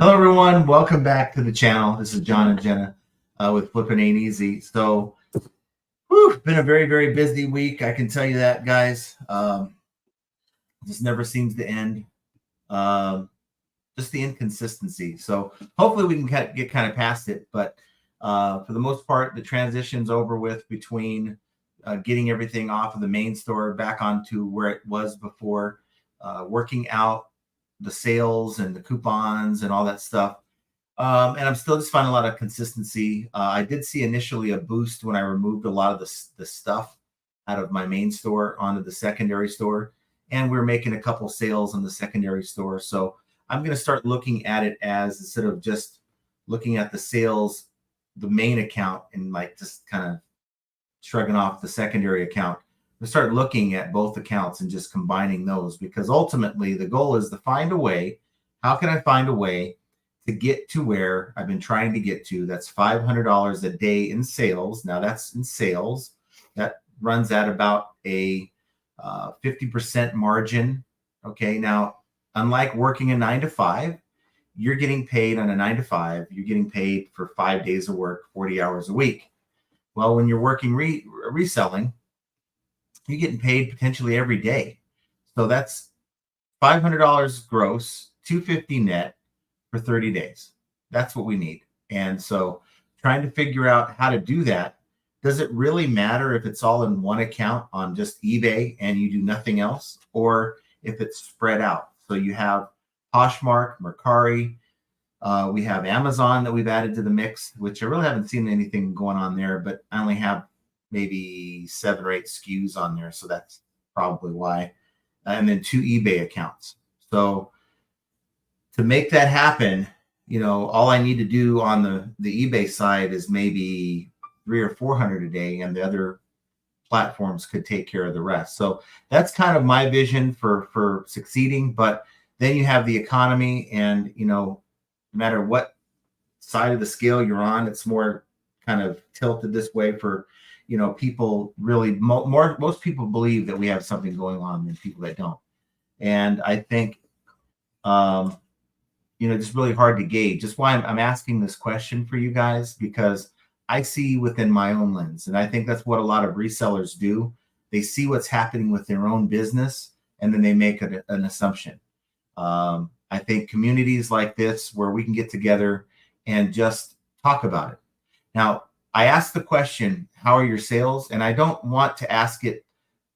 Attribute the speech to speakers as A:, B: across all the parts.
A: Hello, everyone. Welcome back to the channel. This is John and Jenna with Flippin' Ain't Easy. So, been a very, very busy week. I can tell you that, guys. This never seems to end. Just the inconsistency. So, hopefully, we can get kind of past it. But for the most part, the transition's over with between getting everything off of the main store back onto where it was before, working out the sales and the coupons and all that stuff. And I'm still just finding a lot of consistency. I did see initially a boost when I removed a lot of the stuff out of my main store onto the secondary store. And we're making a couple sales in the secondary store. So I'm going to start looking at it as, instead of just looking at the sales, the main account, and like just kind of shrugging off the secondary account, we start looking at both accounts and just combining those, because ultimately the goal is to find a way. How can I find a way to get to where I've been trying to get to? That's $500 a day in sales. Now that's in sales. That runs at about a 50% margin. Okay. Now, unlike working a 9 to 5, you're getting paid on a 9 to 5. You're getting paid for 5 days of work, 40 hours a week. Well, when you're working reselling, you're getting paid potentially every day. So that's $500 gross, $250 net for 30 days. That's what we need. And so trying to figure out how to do that. Does it really matter if it's all in one account on just eBay and you do nothing else, or if it's spread out? So you have Poshmark, Mercari, we have Amazon that we've added to the mix, which I really haven't seen anything going on there, but I only have maybe 7 or 8 SKUs on there. So that's probably why. And then 2 eBay accounts. So to make that happen, all I need to do on the eBay side is maybe 300 or 400 a day, and the other platforms could take care of the rest. So that's kind of my vision for succeeding. But then you have the economy, and no matter what side of the scale you're on, it's more kind of tilted this way for people. Really, most people believe that we have something going on than people that don't. And I think it's really hard to gauge. That's why I'm asking this question for you guys, because I see within my own lens, and I think that's what a lot of resellers do. They see what's happening with their own business, and then they make an assumption. I think communities like this, where we can get together and just talk about it. Now, I asked the question, how are your sales? And I don't want to ask it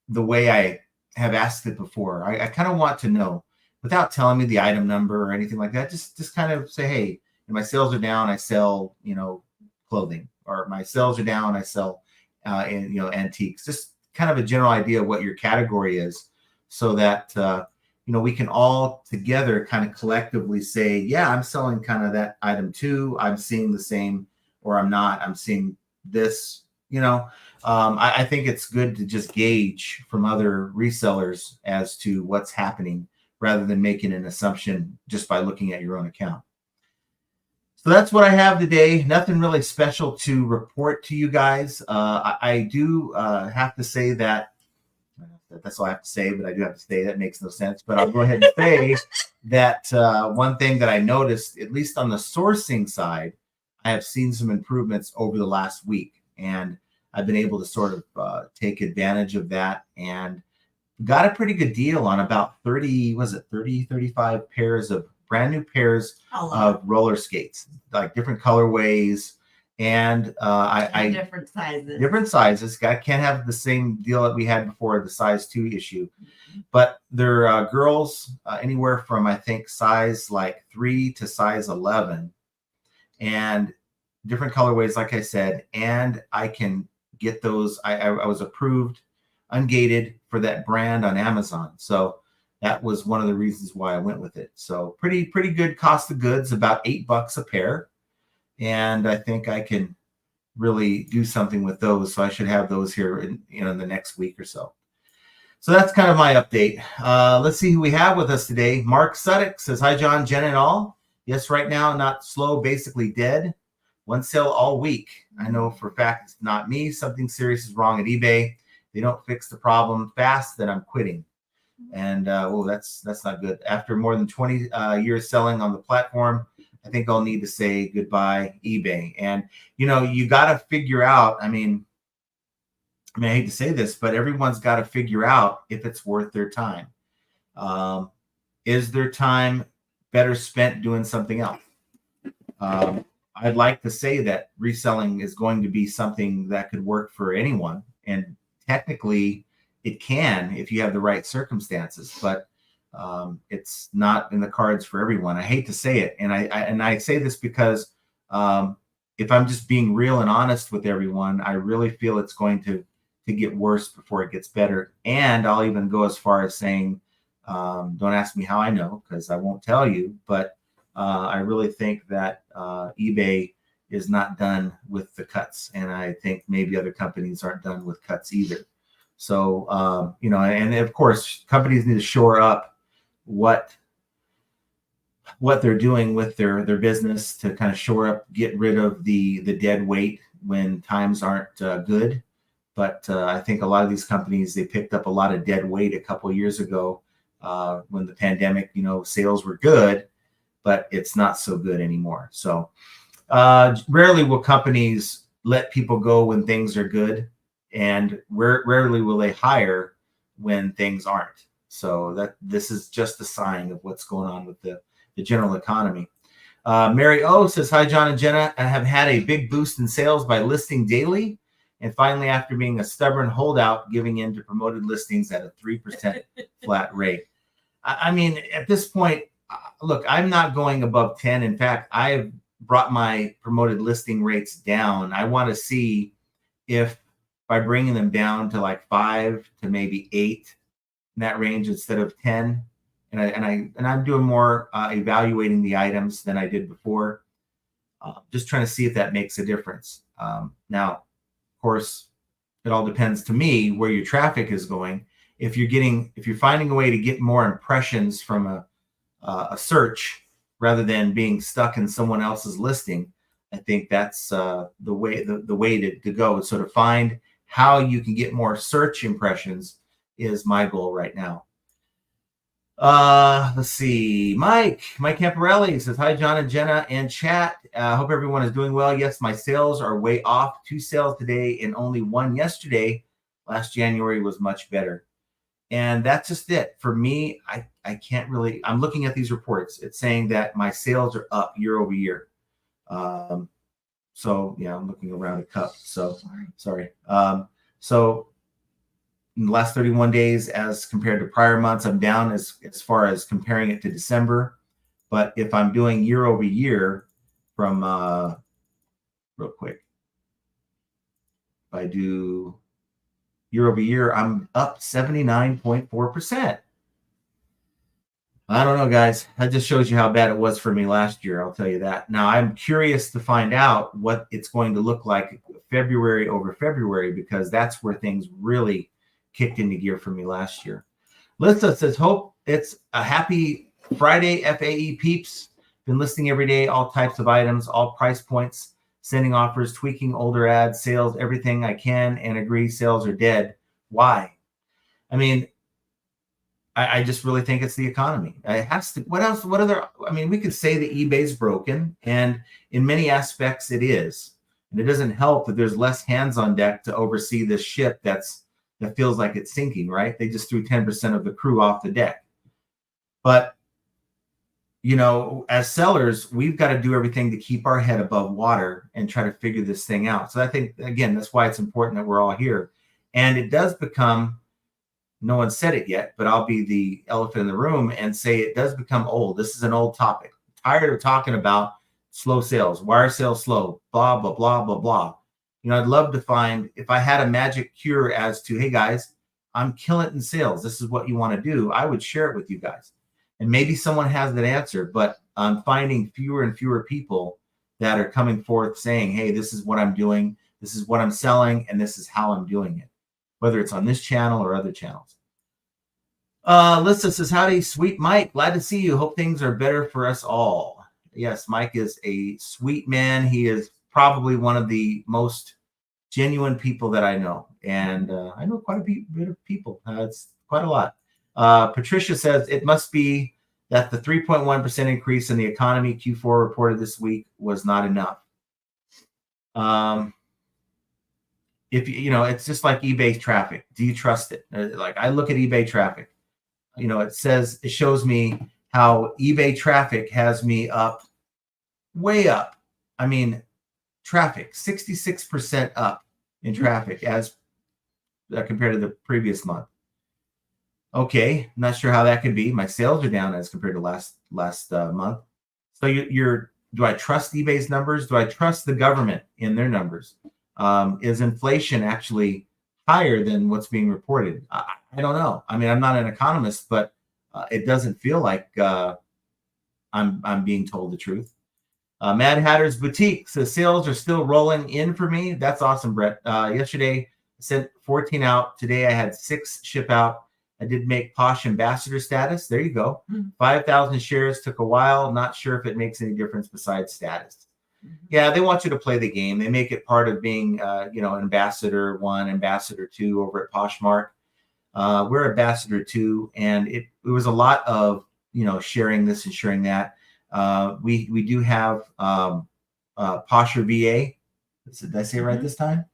A: the way I have asked it before. I kind of want to know, without telling me the item number or anything like that. Just kind of say, hey, my sales are down, I sell, clothing, or my sales are down, I sell, antiques. Just kind of a general idea of what your category is, so that, we can all together kind of collectively say, yeah, I'm selling kind of that item too. I'm seeing the same, or I'm not. I'm seeing this, I think it's good to just gauge from other resellers as to what's happening, rather than making an assumption just by looking at your own account. So that's what I have today. Nothing really special to report to you guys. I do have to say that, that's all I have to say, but I do have to say that makes no sense. But I'll go ahead and say that one thing that I noticed, at least on the sourcing side, I have seen some improvements over the last week. And I've been able to sort of take advantage of that, and got a pretty good deal on about 35 pairs of brand new pairs of roller skates, like different colorways. And
B: different sizes.
A: I can't have the same deal that we had before, the size 2 issue. But they're girls anywhere from, I think, size like 3 to size 11. And different colorways, like I said. And I can get those. I was approved ungated for that brand on Amazon. So that was one of the reasons why I went with it. So pretty good cost of goods, about $8 a pair. And I think I can really do something with those. So I should have those here in the next week or so. So that's kind of my update. Let's see who we have with us today. Mark Suddick says, hi, John, Jen, and all. Yes, right now, not slow, basically dead. One sale all week. I know for a fact it's not me. Something serious is wrong at eBay. They don't fix the problem fast, then I'm quitting. And that's not good. After more than 20 years selling on the platform, I think I'll need to say goodbye eBay. And, you got to figure out, I hate to say this, but everyone's got to figure out if it's worth their time. Is their time better spent doing something else? I'd like to say that reselling is going to be something that could work for anyone. And technically it can if you have the right circumstances, but it's not in the cards for everyone. I hate to say it. And I say this because if I'm just being real and honest with everyone, I really feel it's going to get worse before it gets better. And I'll even go as far as saying, don't ask me how I know, because I won't tell you, but I really think that eBay is not done with the cuts. And I think maybe other companies aren't done with cuts either. So, and of course, companies need to shore up what they're doing with their business to kind of shore up, get rid of the dead weight when times aren't good. But I think a lot of these companies, they picked up a lot of dead weight a couple of years ago when the pandemic, sales were good, but it's not so good anymore. So rarely will companies let people go when things are good, and rarely will they hire when things aren't. So this is just a sign of what's going on with the general economy. Mary O says, hi, John and Jenna. I have had a big boost in sales by listing daily. And finally, after being a stubborn holdout, giving in to promoted listings at a 3% flat rate. At this point, look, I'm not going above 10. In fact, I've brought my promoted listing rates down. I want to see if by bringing them down to like 5 to maybe 8 in that range instead of 10. And I'm doing more evaluating the items than I did before. Just trying to see if that makes a difference. Now, of course, it all depends to me where your traffic is going. If you're finding a way to get more impressions from a search rather than being stuck in someone else's listing, I think that's the way to go. So to find how you can get more search impressions is my goal right now. Let's see. Mike Camparelli says, hi, John and Jenna and chat. Hope everyone is doing well. Yes, my sales are way off. 2 sales today and only 1 yesterday. Last January was much better. And that's just it. For me, I can't really, I'm looking at these reports. It's saying that my sales are up year over year. So yeah, I'm looking around a cup. So sorry. So in the last 31 days as compared to prior months, I'm down as far as comparing it to December. But if I'm doing year over year from real quick, if I do year over year, I'm up 79.4%. I don't know, guys. That just shows you how bad it was for me last year. I'll tell you that. Now, I'm curious to find out what it's going to look like February over February, because that's where things really kicked into gear for me last year. Lisa says, hope it's a happy Friday, FAE peeps. Been listing every day, all types of items, all price points, sending offers, tweaking older ads, sales, everything I can, and agree sales are dead. Why? I just really think it's the economy. It has to. What else? What other? We could say that eBay's broken, and in many aspects it is. And it doesn't help that there's less hands on deck to oversee this ship that feels like it's sinking, right? They just threw 10% of the crew off the deck. But, as sellers, we've got to do everything to keep our head above water and try to figure this thing out. So I think, again, that's why it's important that we're all here. And it does become, no one said it yet, but I'll be the elephant in the room and say it does become old. This is an old topic. I'm tired of talking about slow sales. Why are sales slow? Blah, blah, blah, blah, blah. I'd love to find, if I had a magic cure as to, hey guys, I'm killing it in sales, this is what you want to do, I would share it with you guys. And maybe someone has that answer, but I'm finding fewer and fewer people that are coming forth saying, hey, this is what I'm doing, this is what I'm selling, and this is how I'm doing it, whether it's on this channel or other channels. Lisa says, howdy, sweet Mike. Glad to see you. Hope things are better for us all. Yes, Mike is a sweet man. He is probably one of the most genuine people that I know. And I know quite a bit of people. It's quite a lot. Patricia says, it must be that the 3.1% increase in the economy Q4 reported this week was not enough. If it's just like eBay traffic. Do you trust it? Like I look at eBay traffic. It shows me how eBay traffic has me up, way up. I mean, traffic 66% up in traffic as compared to the previous month. Okay, not sure how that could be. My sales are down as compared to last month. So do I trust eBay's numbers? Do I trust the government in their numbers? Is inflation actually higher than what's being reported? I don't know. I mean, I'm not an economist, but it doesn't feel like I'm being told the truth. Mad Hatter's Boutique says sales are still rolling in for me. That's awesome, Brett. Yesterday I sent 14 out. Today I had 6 ship out. I did make Posh ambassador status. There you go. 5,000 shares. Took a while. Not sure if it makes any difference besides status. Yeah, they want you to play the game. They make it part of being, ambassador 1, ambassador 2 over at Poshmark. We're ambassador 2, and it was a lot of sharing this and sharing that. We do have Posher VA. Did I say it right this time?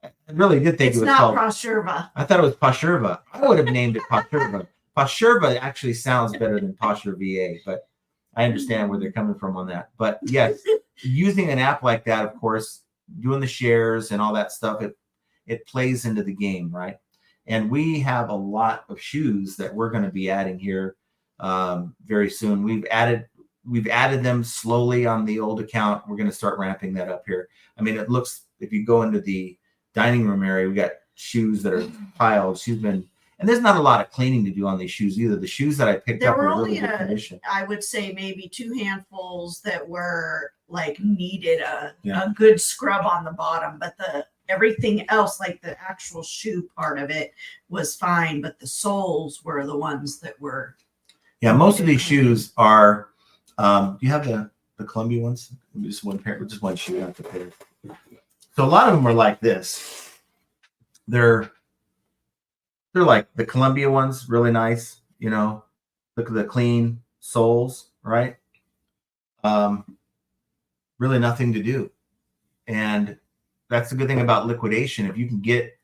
A: I really did think it was called
B: Posherva.
A: I thought it was Posherva. I would have named it Posherva. Posherva actually sounds better than Posher VA, but I understand where they're coming from on that. But yes, using an app like that, of course, doing the shares and all that stuff, it plays into the game, right? And we have a lot of shoes that we're going to be adding here very soon. We've added them slowly on the old account. We're going to start ramping that up here. I mean, it looks, if you go into the dining room area, we got shoes that are piled. And there's not a lot of cleaning to do on these shoes either. The shoes that I picked up were really good condition.
B: I would say maybe 2 handfuls that were like needed a good scrub on the bottom, but everything else, like the actual shoe part of it, was fine. But the soles were the ones that were.
A: Yeah, most of these shoes are. Do you have the Columbia ones? Just one pair, just one shoe out the pair. So a lot of them are like this. They're like the Columbia ones, really nice. Look at the clean soles, right? Really nothing to do. And that's the good thing about liquidation. If you can get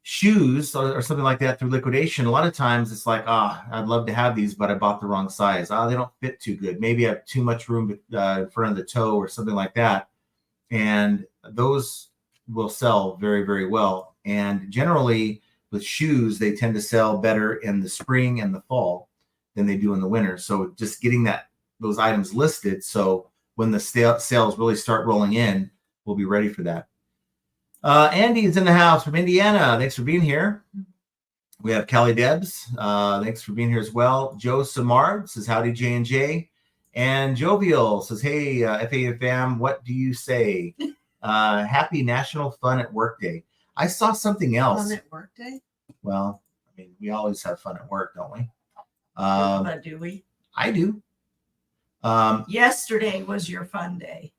A: shoes or something like that through liquidation, a lot of times it's like, I'd love to have these, but I bought the wrong size. They don't fit too good. Maybe I have too much room in front of the toe or something like that. And those will sell very, very well. And generally with shoes, they tend to sell better in the spring and the fall than they do in the winter. So just getting those items listed, so when the sales really start rolling in, we'll be ready for that. Andy is in the house from Indiana. Thanks for being here. We have Kelly Debs. Thanks for being here as well. Joe Samard says, howdy, J&J. And Jovial says, hey, FAFM, what do you say? Happy National Fun at Work Day. I saw something else.
B: Fun at Work Day?
A: Well, I mean, we always have fun at work, don't we?
B: But do we?
A: I do.
B: Yesterday was your fun day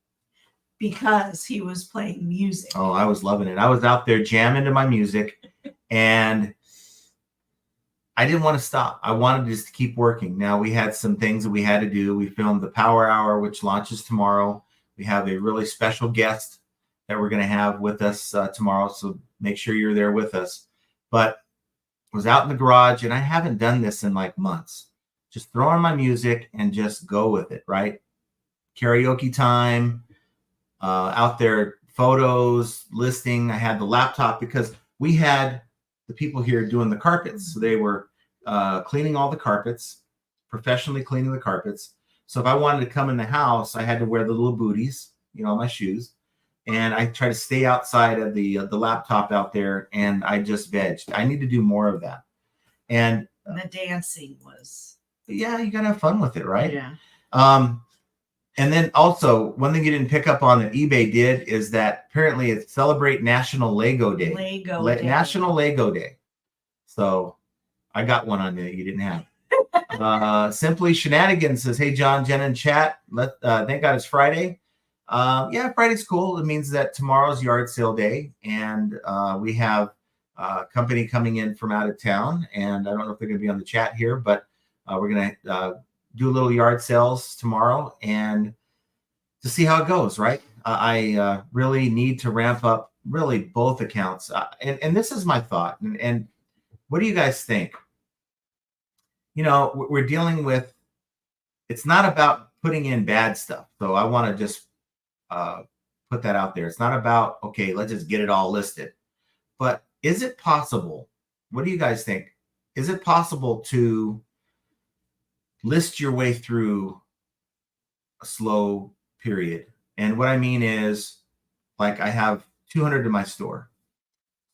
B: because he was playing music.
A: Oh, I was loving it. I was out there jamming to my music, and I didn't want to stop. I wanted just to keep working. Now, we had some things that we had to do. We filmed the Power Hour, which launches tomorrow. We have a really special guest that we're going to have with us tomorrow, so make sure you're there with us. But I was out in the garage, and I haven't done this in like months. Just throw on my music and just go with it, right? Karaoke time, out there, photos, listing. I had the laptop because we had the people here doing the carpets. So they were cleaning all the carpets, professionally cleaning the carpets. So if I wanted to come in the house, I had to wear the little booties, my shoes. And I try to stay outside of the laptop out there, and I just vegged. I need to do more of that. And
B: the dancing was.
A: Yeah, you got to have fun with it, right?
B: Yeah.
A: And then also, one thing you didn't pick up on that eBay did is that apparently it's Celebrate National Lego Day.
B: Day.
A: National Lego Day. So I got one on there you didn't have. Simply Shenanigans says, hey, John, Jen, and chat. Thank God it's Friday. Yeah, Friday's cool. It means that tomorrow's yard sale day, and we have a company coming in from out of town, and I don't know if they're going to be on the chat here, but We're going to do a little yard sales tomorrow and to see how it goes, right? I really need to ramp up really both accounts. And this is my thought. And what do you guys think? You know, we're dealing with, it's not about putting in bad stuff. So I want to just put that out there. It's not about, okay, let's just get it all listed. But is it possible? What do you guys think? Is it possible to list your way through a slow period? And what I mean is, like, I have 200 in my store.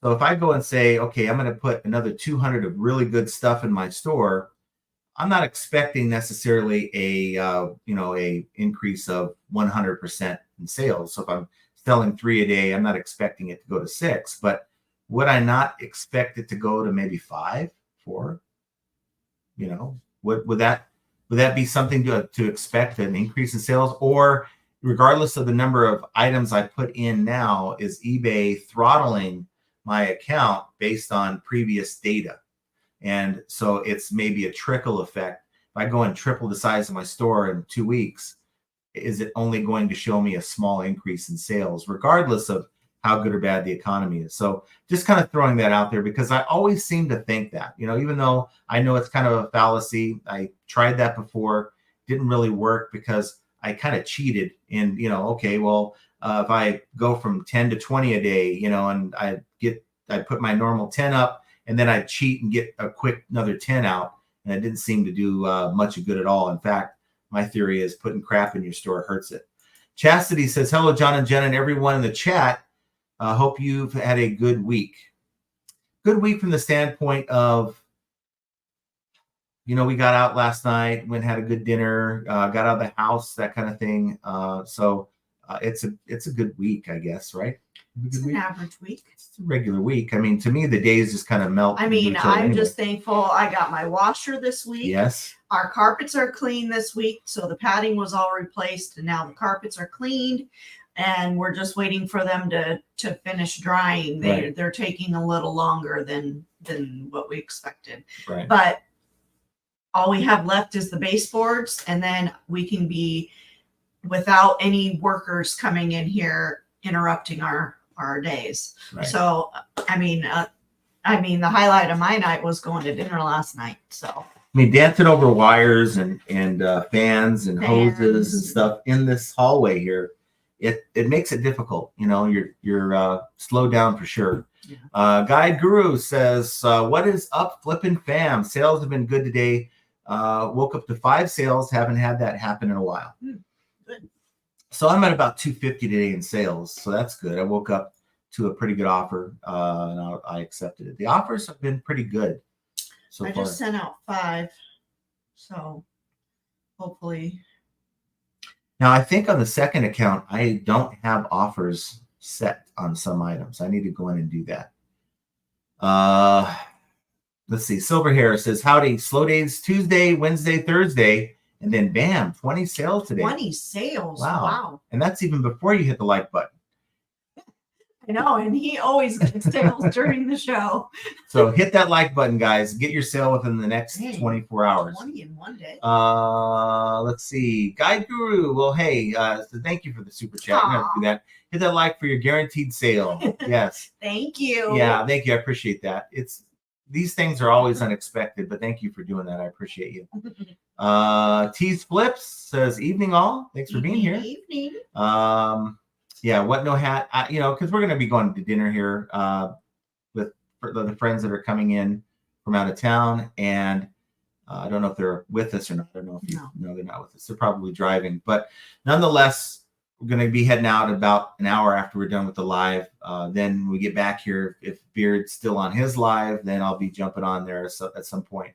A: So if I go and say, okay, I'm going to put another 200 of really good stuff in my store, I'm not expecting necessarily a increase of 100% in sales. So if I'm selling 3 a day, I'm not expecting it to go to 6. But would I not expect it to go to maybe 5, 4? You know, would that be something to expect, an increase in sales? Or regardless of the number of items I put in now, is eBay throttling my account based on previous data? And so it's maybe a trickle effect. If I go and triple the size of my store in 2 weeks, is it only going to show me a small increase in sales, regardless of how good or bad the economy is? So just kind of throwing that out there, because I always seem to think that, you know, even though I know it's kind of a fallacy, I tried that before, didn't really work because I kind of cheated in, you know, okay, well, if I go from 10 to 20 a day, you know, and I put my normal 10 up, and then I cheat and get a quick another 10 out, and it didn't seem to do much good at all. In fact, my theory is putting crap in your store hurts it. Chastity says, hello, John and Jen and everyone in the chat. Hope you've had a good week. Good week from the standpoint of, you know, we got out last night, went and had a good dinner, got out of the house, that kind of thing. So it's a good week, I guess, right?
B: It's an average week.
A: It's a regular week. I mean, to me, the days just kind of melt.
B: I mean, I'm just thankful I got my washer this week.
A: Yes.
B: Our carpets are clean this week. So the padding was all replaced and now the carpets are cleaned. And we're just waiting for them to finish drying. They're taking a little longer than what we expected.
A: Right.
B: But all we have left is the baseboards, and then we can be without any workers coming in here interrupting our days.
A: Right.
B: So I mean the highlight of my night was going to dinner last night. So
A: I mean, dancing over wires and fans and hoses and stuff in this hallway here, it makes it difficult. You know, you're slowed down for sure. Yeah. Guide Guru says, what is up, flipping fam? Sales have been good today. Woke up to 5 sales. Haven't had that happen in a while.
B: Good.
A: So I'm at about 250 today in sales. So that's good. I woke up to a pretty good offer and I accepted it. The offers have been pretty good so far.
B: I just sent out 5. So hopefully.
A: Now, I think on the second account, I don't have offers set on some items. I need to go in and do that. Let's see. Silver Hair says, howdy, slow days Tuesday, Wednesday, Thursday, and then bam, 20 sales today.
B: 20 sales.
A: Wow. And that's even before you hit the like button.
B: I know, and he always gets sales during the show.
A: So hit that like button, guys. Get your sale within the next 24 hours.
B: 20 in one day.
A: Let's see. Guide Guru. Well, hey, so thank you for the super chat. I'm going to do that. Hit that like for your guaranteed sale. Yes.
B: Thank you.
A: Yeah, thank you. I appreciate that. These things are always unexpected, but thank you for doing that. I appreciate you. Tease Flips says, evening all. Thanks for being here.
B: Evening.
A: Yeah, what no hat, because we're going to be going to dinner here with the friends that are coming in from out of town. And I don't know if they're with us or not. I don't know if no, they're not with us. They're probably driving. But nonetheless, we're going to be heading out about an hour after we're done with the live. Then when we get back here, if Beard's still on his live, then I'll be jumping on there at some point.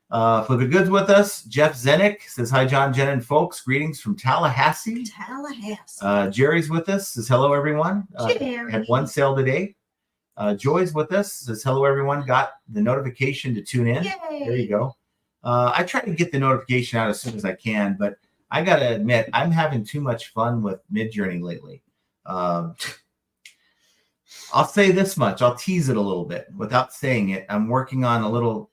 A: For the goods with us, Jeff Zenick says, hi, John, Jen, and folks. Greetings from Tallahassee. Jerry's with us. Says, hello, everyone.
B: Jerry.
A: Had 1 sale today. Joy's with us. Says, hello, everyone. Got the notification to tune in.
B: Yay.
A: There you go. I try to get the notification out as soon as I can, but I got to admit, I'm having too much fun with Midjourney lately. I'll say this much. I'll tease it a little bit without saying it. I'm working on a little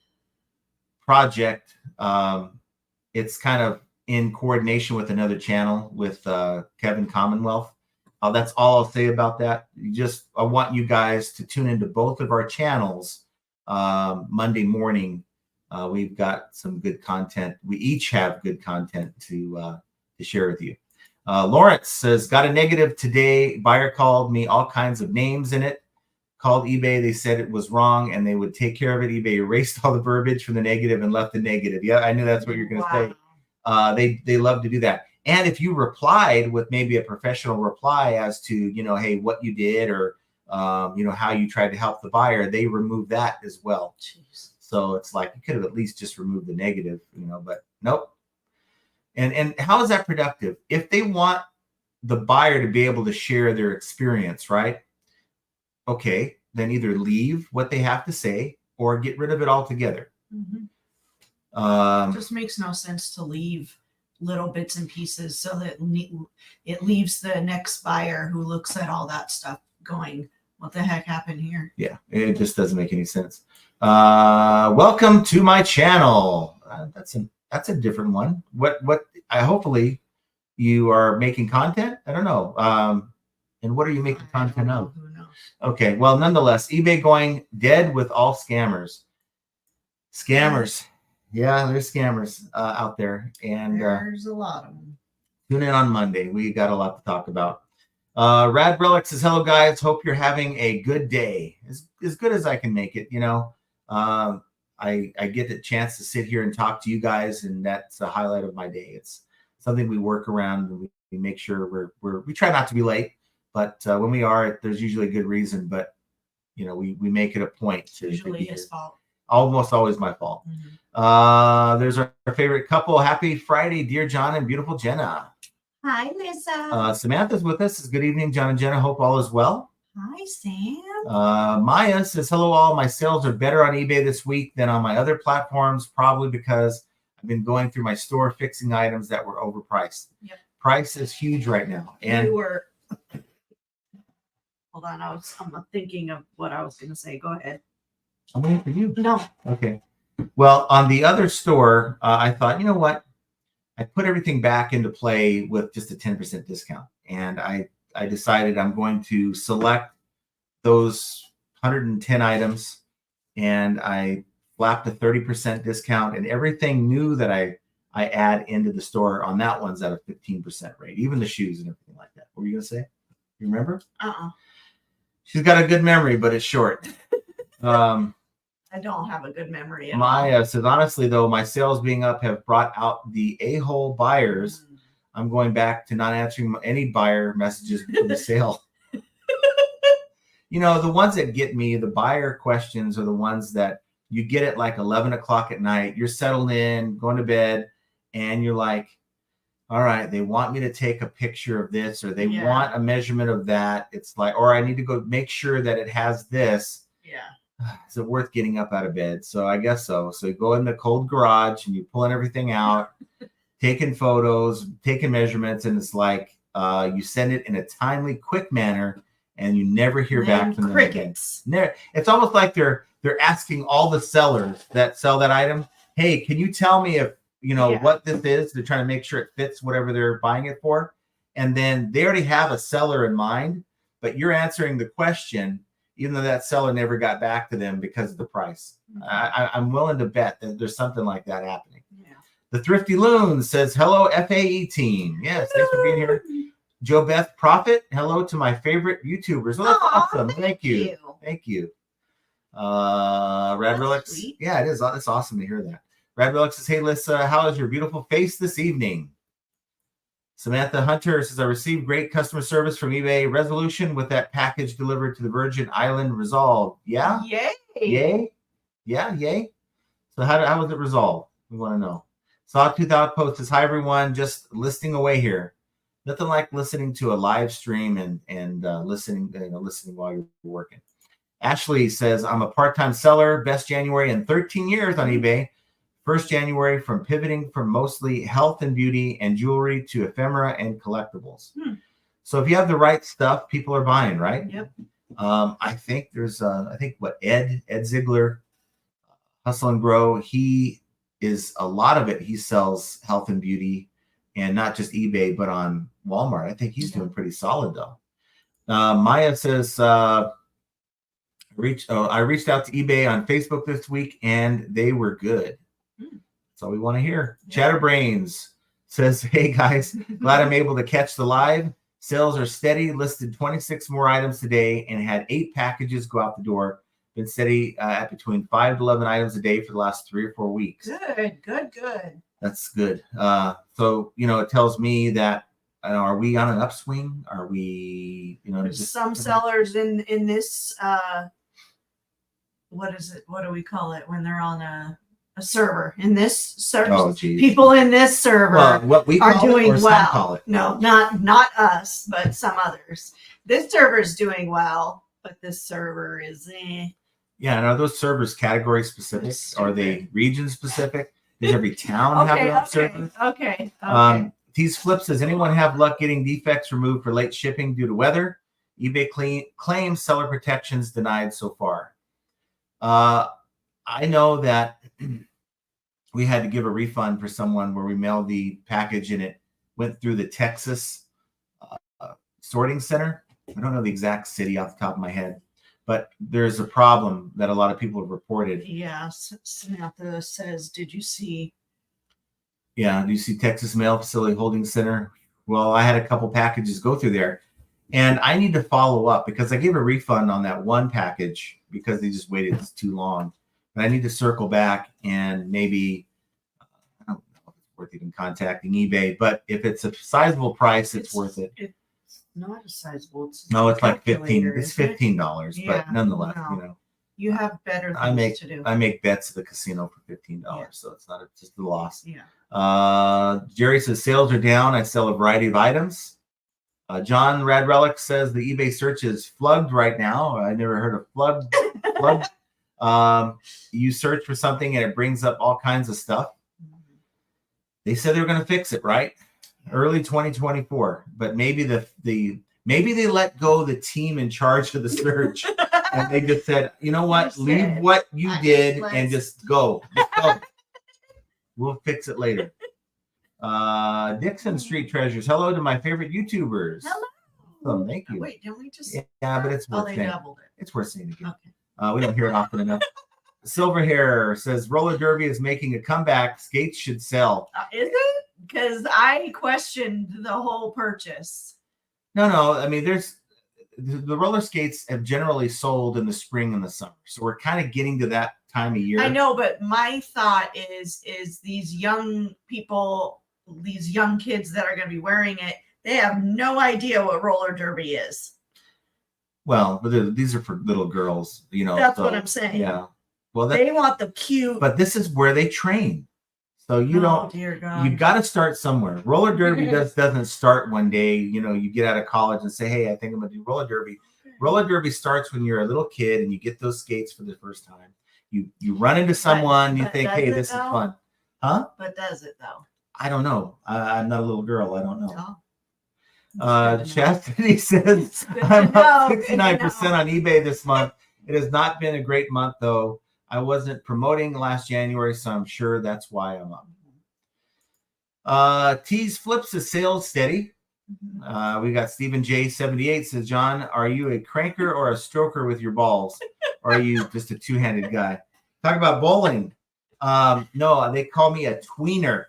A: project. It's kind of in coordination with another channel with Kevin Commonwealth. That's all I'll say about that. I want you guys to tune into both of our channels Monday morning. We've got some good content. We each have good content to share with you. Lawrence says, got a negative today. Buyer called me all kinds of names in it. Called eBay. They said it was wrong and they would take care of it. eBay erased all the verbiage from the negative and left the negative. Yeah, I knew that's what you're going to say. They love to do that. And if you replied with maybe a professional reply as to, hey, what you did or, how you tried to help the buyer, they remove that as well.
B: Jeez.
A: So it's like you could have at least just removed the negative, but nope. And how is that productive? If they want the buyer to be able to share their experience, right? Okay, then either leave what they have to say or get rid of it altogether.
B: Mm-hmm. It just makes no sense to leave little bits and pieces so that it leaves the next buyer who looks at all that stuff going, what the heck happened here?
A: Yeah, it just doesn't make any sense. Welcome to my channel. That's a different one. Hopefully you are making content. I don't know. And what are you making content of?
B: Who knows?
A: Okay, well, nonetheless, eBay going dead with all scammers. Scammers. Yeah, there's scammers out there. And
B: there's a lot of them.
A: Tune in on Monday. We got a lot to talk about. Rad Relic says, hello, guys. Hope you're having a good day. As good as I can make it, I get the chance to sit here and talk to you guys, and that's a highlight of my day. It's something we work around, and we make sure we try not to be late. But when we are, there's usually a good reason. But we make it a point to
B: usually his fault.
A: Almost always my fault. Mm-hmm. There's our favorite couple. Happy Friday, dear John and beautiful Jenna.
B: Hi, Lisa.
A: Samantha's with us. Good evening, John and Jenna. Hope all is well.
B: Hi, Sam.
A: Maya says, hello, all. My sales are better on eBay this week than on my other platforms, probably because I've been going through my store fixing items that were overpriced.
B: Yep.
A: Price is huge right now. And
B: hold on. I'm thinking of what I was going to say. Go ahead.
A: I'm waiting for you.
B: No.
A: Okay. Well, on the other store, I thought, you know what? I put everything back into play with just a 10% discount. And I decided I'm going to select those 110 items, and I slapped a 30% discount, and everything new that I add into the store on that one's at a 15% rate, even the shoes and everything like that. What were you going to say? You remember? She's got a good memory, but it's short.
B: I don't have a good memory at all.
A: Maya says, honestly, though, my sales being up have brought out the a-hole buyers. I'm going back to not answering any buyer messages for the sale. The ones that get me, the buyer questions, are the ones that you get at like 11 o'clock at night. You're settled in, going to bed, and you're like, all right, they want me to take a picture of this, or they want a measurement of that. It's like, or I need to go make sure that it has this.
B: Yeah.
A: Is it worth getting up out of bed? So I guess so. So you go in the cold garage and you're pulling everything out, taking photos, taking measurements, and it's like you send it in a timely, quick manner, and you never hear back from them again. It's almost like they're asking all the sellers that sell that item, hey, can you tell me if what this is? They're trying to make sure it fits whatever they're buying it for. And then they already have a seller in mind, but you're answering the question, even though that seller never got back to them because of the price. Mm-hmm. I'm willing to bet that there's something like that happening. Yeah. The Thrifty Loon says, hello, FAE team. Yes, thanks for being here. Joe Beth Profit, hello to my favorite YouTubers. Well, that's awesome. Thank you. Thank you. Rad Relics. Yeah, it is. It's awesome to hear that. Rad Relics says, hey, Lisa, how is your beautiful face this evening? Samantha Hunter says, I received great customer service from eBay resolution with that package delivered to the Virgin Island resolved. Yeah?
B: Yay.
A: Yay? Yeah, yay. So how was it resolved? We want to know. Sawtooth Outpost says, hi, everyone. Just listening away here. Nothing like listening to a live stream and listening while you're working. Ashley says, I'm a part-time seller. Best January in 13 years on eBay. First January from pivoting from mostly health and beauty and jewelry to ephemera and collectibles. So if you have the right stuff, people are buying, right?
B: Yep.
A: I think there's Ed Ziegler, Hustle and Grow. He is a lot of it. He sells health and beauty, and not just eBay, but on Walmart. I think he's doing pretty solid though. Maya says, I reached out to eBay on Facebook this week, and they were good. That's all we want to hear. Yeah. Chatterbrains says, hey guys, glad I'm able to catch the live. Sales are steady. Listed 26 more items today and had 8 packages go out the door. Been steady at between 5 to 11 items a day for the last 3 or 4 weeks.
B: Good.
A: That's good. So, it tells me that, are we on an upswing? Are we,
B: There's some sellers in this, what is it? What do we call it when they're on a server? In this server,
A: oh, geez.
B: People in this server
A: what we
B: are doing well.
A: Call it.
B: No, not us, but some others. This server is doing well, but this server is
A: Yeah, and are those servers category specific? Are they region specific? Does every town have their own server?
B: Okay.
A: Tease Flip says, anyone have luck getting defects removed for late shipping due to weather? eBay claims seller protections denied so far. I know that we had to give a refund for someone where we mailed the package and it went through the Texas sorting center. I don't know the exact city off the top of my head, but there's a problem that a lot of people have reported.
B: Yeah, Samantha says, did you see?
A: Yeah, do you see Texas Mail Facility Holding Center? Well, I had a couple packages go through there, and I need to follow up because I gave a refund on that one package because they just waited too long. But I need to circle back and maybe, I don't know if it's worth even contacting eBay, but if it's a sizable price, it's worth it.
B: It's not a sizable.
A: No, it's like $15. It's $15, but nonetheless,
B: you have better things to do.
A: I make bets at the casino for $15, so it's not just a loss.
B: Yeah.
A: Jerry says sales are down. I sell a variety of items. John Rad Relic says the eBay search is flooded right now. I never heard of flood. You search for something and it brings up all kinds of stuff. They said they were going to fix it, right? Early 2024, but maybe maybe they let go the team in charge of the search and they just said, you know what, leave what you did and just go. We'll fix it later. Dixon Street Treasures. Hello to my favorite YouTubers.
B: Hello.
A: Oh, thank you.
B: Wait, didn't we just?
A: Yeah, but it's worth saying.
B: Doubled it.
A: It's worth saying again.
B: Okay.
A: We don't hear it often enough. Silver Hair says roller derby is making a comeback. Skates should sell.
B: Is it? Because I questioned the whole purchase.
A: No. I mean, the roller skates have generally sold in the spring and the summer, so we're kind of getting to that time of year.
B: I know, but my thought is these young people, these young kids that are going to be wearing it, they have no idea what roller derby is.
A: Well, but these are for little girls,
B: That's what I'm saying.
A: Yeah. Well,
B: they want the cute.
A: But this is where they train. So
B: dear God.
A: You've got to start somewhere. Roller derby doesn't start one day. You get out of college and say, hey, I think I'm going to do roller derby. Roller derby starts when you're a little kid and you get those skates for the first time. You run into someone, you think, hey, this is fun. Huh?
B: But does it though?
A: I don't know. I'm not a little girl. I don't know. Chastity says, I'm up 69% on eBay this month. It has not been a great month, though. I wasn't promoting last January, so I'm sure that's why I'm up. Tease Flips is sales steady. We got Stephen J 78 says, John, are you a cranker or a stroker with your balls? Or are you just a two-handed guy? Talk about bowling. No, they call me a tweener.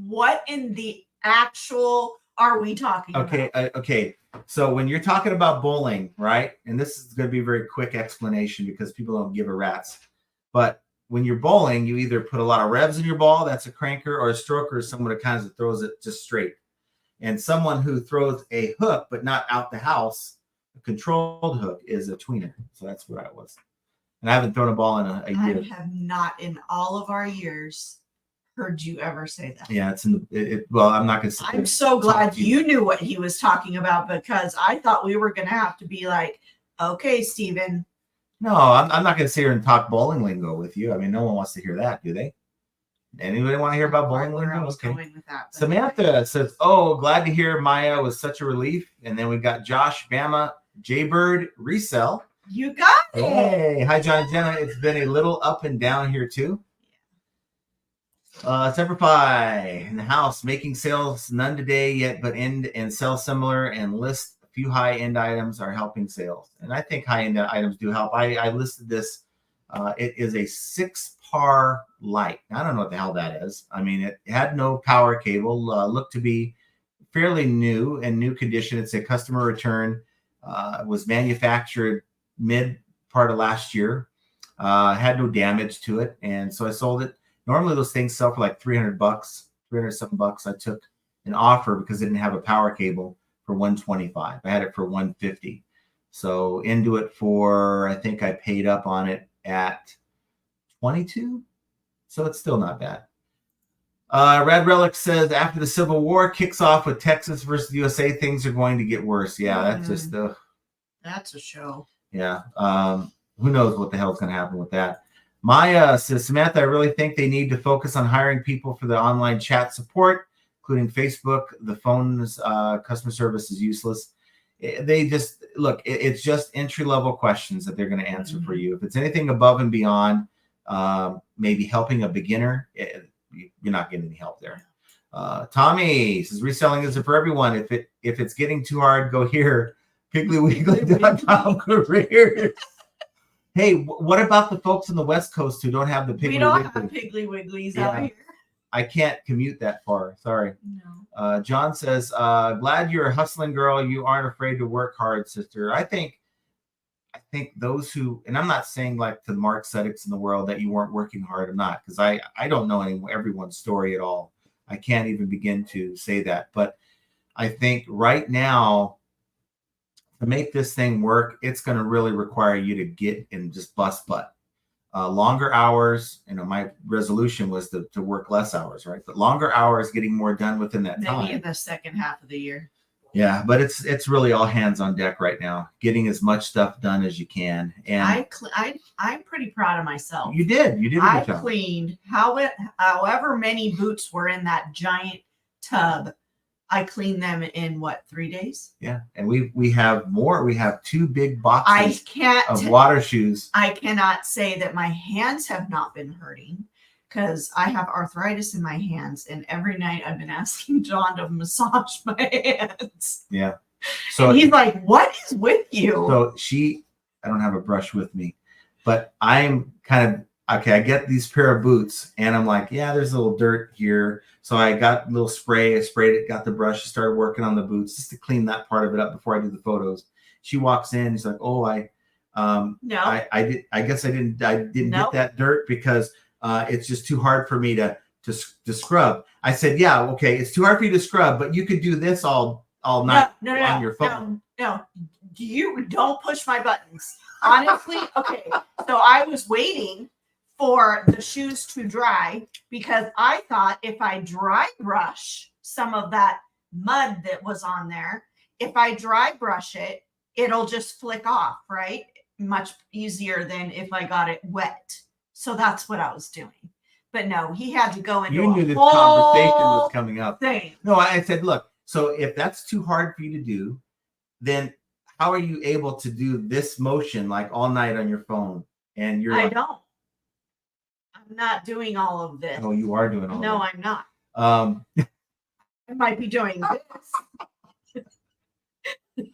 B: What in the actual are we talking about?
A: Okay. So when you're talking about bowling, right? And this is going to be a very quick explanation because people don't give a rat's. But when you're bowling, you either put a lot of revs in your ball, that's a cranker, or a stroker is someone who kind of throws it just straight. And someone who throws a hook, but not out the house, a controlled hook, is a tweener. So that's what I was. And I haven't thrown a ball in a year.
B: I have not in all of our years heard you ever say that.
A: Yeah, it's in well, I'm not going to say.
B: I'm so glad you knew what he was talking about because I thought we were going to have to be like, okay, Steven.
A: No, I'm not going to sit here and talk bowling lingo with you. I mean, no one wants to hear that, do they? Anybody want to hear about bowling lingo? Okay. Samantha says, oh, glad to hear Maya was such a relief. And then we got Josh Bama, Jaybird, Resell.
B: You got it.
A: Hey, hi, John and Jenna. It's been a little up and down here too. Semper Fi in the house, making sales, none today yet, but end and sell similar and list a few high-end items are helping sales. And I think high-end items do help. I listed this. It is a 6-par light. I don't know what the hell that is. I mean, it had no power cable, looked to be fairly new and new condition. It's a customer return. Was manufactured mid part of last year. Had no damage to it. And so I sold it. Normally those things sell for like $300, 300 something bucks. I took an offer because it didn't have a power cable for $125. I had it for $150. So into it for, I think I paid up on it at $22. So it's still not bad. Red Relic says after the Civil War kicks off with Texas versus the USA, things are going to get worse. Yeah, that's just
B: that's a show.
A: Yeah. Who knows what the hell's going to happen with that. Maya says, Samantha, I really think they need to focus on hiring people for the online chat support, including Facebook. The phone's customer service is useless. They just, look, it's just entry-level questions that they're going to answer for you. If it's anything above and beyond, maybe helping a beginner, you're not getting any help there. Tommy says, reselling isn't for everyone. If it's getting too hard, go here. PigglyWiggly.com careers. Hey, what about the folks on the West Coast who don't have the Piggly Wiggly?
B: We don't have Piggly Wigglies out here.
A: I can't commute that far. Sorry.
B: No.
A: John says, glad you're a hustling girl. You aren't afraid to work hard, sister. I think those who, and I'm not saying like to the Mark Sedicks in the world that you weren't working hard. I'm not, because I don't know everyone's story at all. I can't even begin to say that. But I think right now, to make this thing work, it's going to really require you to get and just bust butt. Longer hours, my resolution was to work less hours, right? But longer hours, getting more done within that time.
B: Maybe in the second half of the year.
A: Yeah, but it's really all hands on deck right now, getting as much stuff done as you can. And
B: I'm pretty proud of myself.
A: You did a good job.
B: I cleaned however many boots were in that giant tub. I cleaned them in 3 days?
A: Yeah, and we have more. We have 2 big boxes of water shoes.
B: I cannot say that my hands have not been hurting because I have arthritis in my hands, and every night I've been asking John to massage my hands.
A: Yeah. So
B: and he's like, "What is with you?"
A: So I don't have a brush with me, but I'm kind of okay. I get these pair of boots, and I'm like, yeah, there's a little dirt here. So I got a little spray. I sprayed it, got the brush, started working on the boots just to clean that part of it up before I do the photos. She walks in. She's like, "Oh, I guess I didn't get that dirt because it's just too hard for me to scrub." I said, "Yeah, okay, it's too hard for you to scrub, but you could do this all night on your phone."
B: No, you don't push my buttons. Honestly, okay. So I was waiting for the shoes to dry because I thought if I dry brush some of that mud that was on there, if I dry brush it, it'll just flick off, right? Much easier than if I got it wet. So that's what I was doing. But no, he had to go into
A: You knew this conversation was coming up.
B: Thing.
A: No, I said, look, so if that's too hard for you to do, then how are you able to do this motion like all night on your phone? And you're
B: I'm not doing all of this.
A: Oh, you are doing all of
B: No, I'm not. I might be doing this.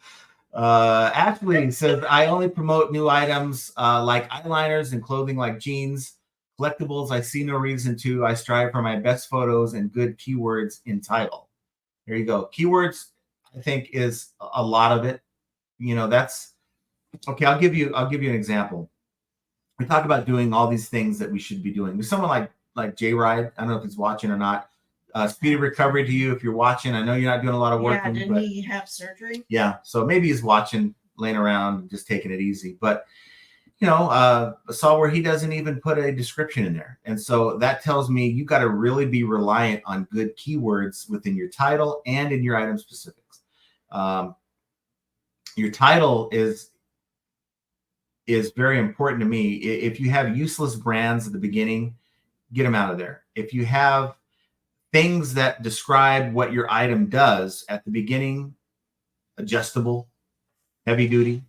A: Ashley says, I only promote new items like eyeliners and clothing like jeans. Collectibles, I see no reason to. I strive for my best photos and good keywords in title. There you go. Keywords, I think, is a lot of it. That's okay. I'll give you an example. We talk about doing all these things that we should be doing. There's someone like Jay Ride. I don't know if he's watching or not. Speedy recovery to you if you're watching. I know you're not doing a lot of work.
B: Yeah, didn't he have surgery?
A: Yeah, so maybe he's watching, laying around, just taking it easy. But I saw where he doesn't even put a description in there, and so that tells me you got to really be reliant on good keywords within your title and in your item specifics. Your title is very important to me. If you have useless brands at the beginning, get them out of there. If you have things that describe what your item does at the beginning, adjustable, heavy duty,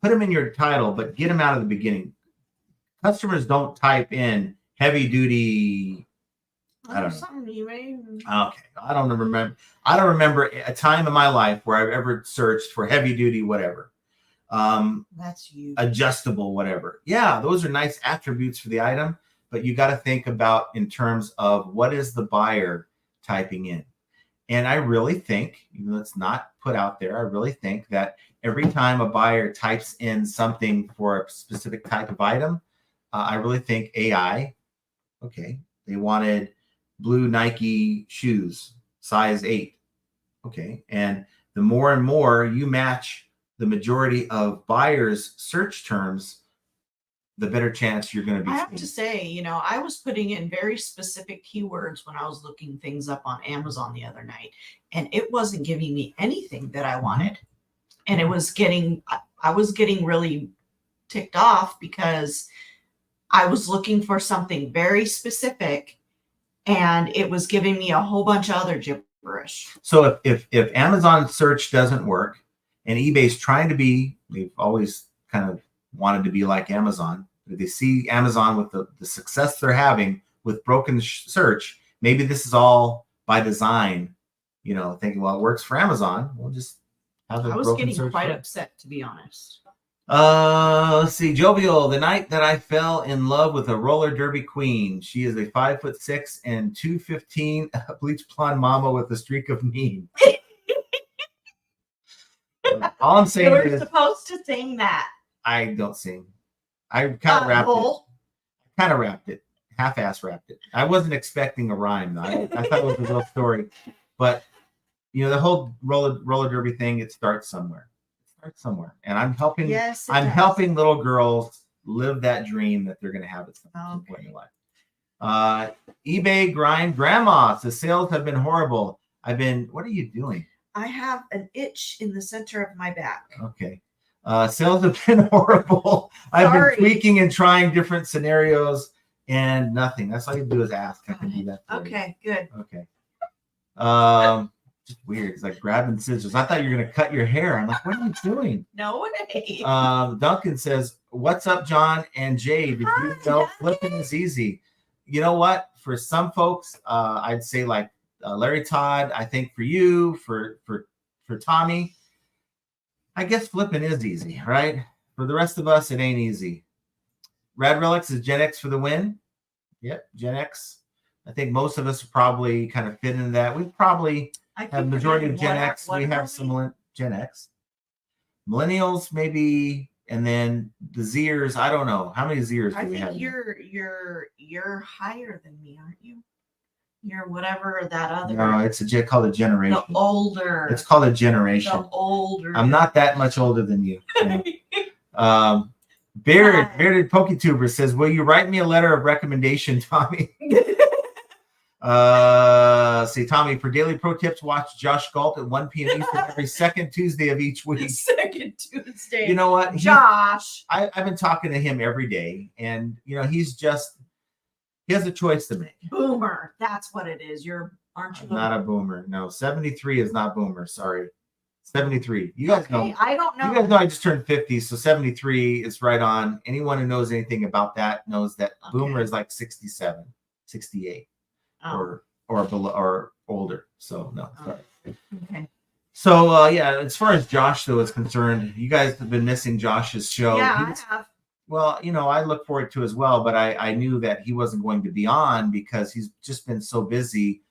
A: put them in your title, but get them out of the beginning. Customers don't type in heavy duty. I don't know. Okay, I don't remember. I don't remember a time in my life where I've ever searched for heavy duty, whatever.
B: That's you.
A: Adjustable, whatever. Yeah, those are nice attributes for the item, but you got to think about in terms of what is the buyer typing in. And I really think, even though it's not put out there, I really think that every time a buyer types in something for a specific type of item, I really think AI, okay, they wanted blue Nike shoes, size 8. Okay. And the more and more you match the majority of buyers' search terms, the better chance you're going to be.
B: I have to say, I was putting in very specific keywords when I was looking things up on Amazon the other night, and it wasn't giving me anything that I wanted. And I was getting really ticked off because I was looking for something very specific and it was giving me a whole bunch of other gibberish.
A: So if Amazon search doesn't work and eBay's trying to be, they've always kind of wanted to be like Amazon. They see Amazon with the success they're having with broken search. Maybe this is all by design, thinking, well, it works for Amazon. We'll just have a broken search. I was getting
B: quite upset, to be honest.
A: Let's see. Jovial, the night that I fell in love with a roller derby queen. She is a 5'6" and 215 bleach blonde mama with a streak of mean. All I'm saying is,
B: you were supposed to sing that.
A: I don't sing. I kind of rapped it. Half-ass rapped it. I wasn't expecting a rhyme. I thought it was a real story. But, the whole roller derby thing, it starts somewhere. And I'm helping.
B: Yes,
A: helping little girls live that dream that they're going to have at some point in their life. eBay grind grandma says sales have been horrible. What are you doing?
B: I have an itch in the center of my back.
A: Okay. Sales have been horrible. I've been tweaking and trying different scenarios and nothing. That's all you do is ask. I can do that.
B: Okay, good.
A: Okay. Just weird. It's like grabbing scissors. I thought you were going to cut your hair. I'm like, what are you doing?
B: No way.
A: Duncan says, what's up, John and Jay? Did you know flipping is easy? You know what? For some folks, I'd say like Larry Todd, I think for you, for Tommy, I guess flipping is easy, right? For the rest of us, it ain't easy. Rad Relics is Gen X for the win. Yep, Gen X. I think most of us probably kind of fit into that. We probably have majority of Gen X. We have some Gen X. Millennials, maybe, and then the Zers. I don't know. How many Zers do we have?
B: You're higher than me, aren't you? You're whatever that other.
A: No, it's called a generation.
B: The older.
A: It's called a generation.
B: The older.
A: I'm not that much older than you. Bearded PokeTuber says, will you write me a letter of recommendation, Tommy? Say, Tommy, for daily pro tips, watch Josh Galt at 1 p.m. Eastern every second Tuesday of each week.
B: Second Tuesday.
A: You know what?
B: Josh.
A: I've been talking to him every day, and, he has a choice to make.
B: Boomer. That's what it is. Aren't you?
A: Not a boomer. No, 73 is not boomer. Sorry. 73. You guys know.
B: I don't know.
A: You guys know I just turned 50, so 73 is right on. Anyone who knows anything about that knows that boomer is like 67, 68, or below or older. So no. Sorry.
B: Okay.
A: So as far as Josh though is concerned, you guys have been missing Josh's show.
B: Yeah, I have.
A: Well, I look forward to as well, but I knew that he wasn't going to be on because he's just been so busy,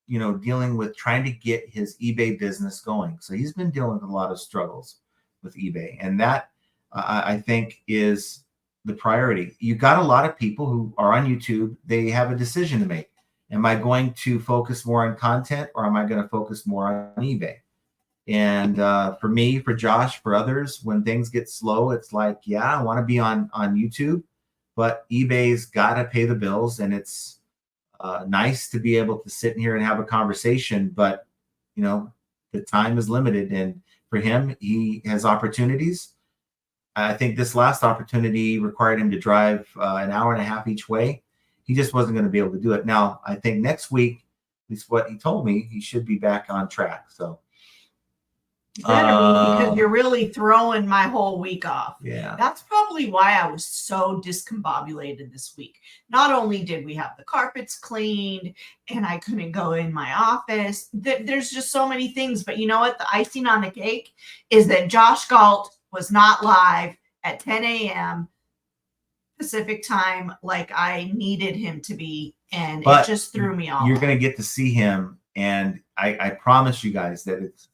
A: dealing with trying to get his eBay business going. So he's been dealing with a lot of struggles with eBay. And that, I think, is the priority. You got a lot of people who are on YouTube. They have a decision to make. Am I going to focus more on content or am I going to focus more on eBay? And for me, for Josh, for others, when things get slow, it's like, I want to be on YouTube, but eBay's got to pay the bills. And it's nice to be able to sit in here and have a conversation, but the time is limited. And for him, he has opportunities. I think this last opportunity required him to drive an hour and a half each way. He just wasn't going to be able to do it. Now, I think next week, at least what he told me, he should be back on track. So
B: You better be, because you're really throwing my whole week off.
A: Yeah.
B: That's probably why I was so discombobulated this week. Not only did we have the carpets cleaned and I couldn't go in my office, there's just so many things. But you know what? The icing on the cake is that Josh Galt was not live at 10 a.m. Pacific time like I needed him to be. And it just threw me off.
A: You're going to get to see him. And I promise you guys that it's,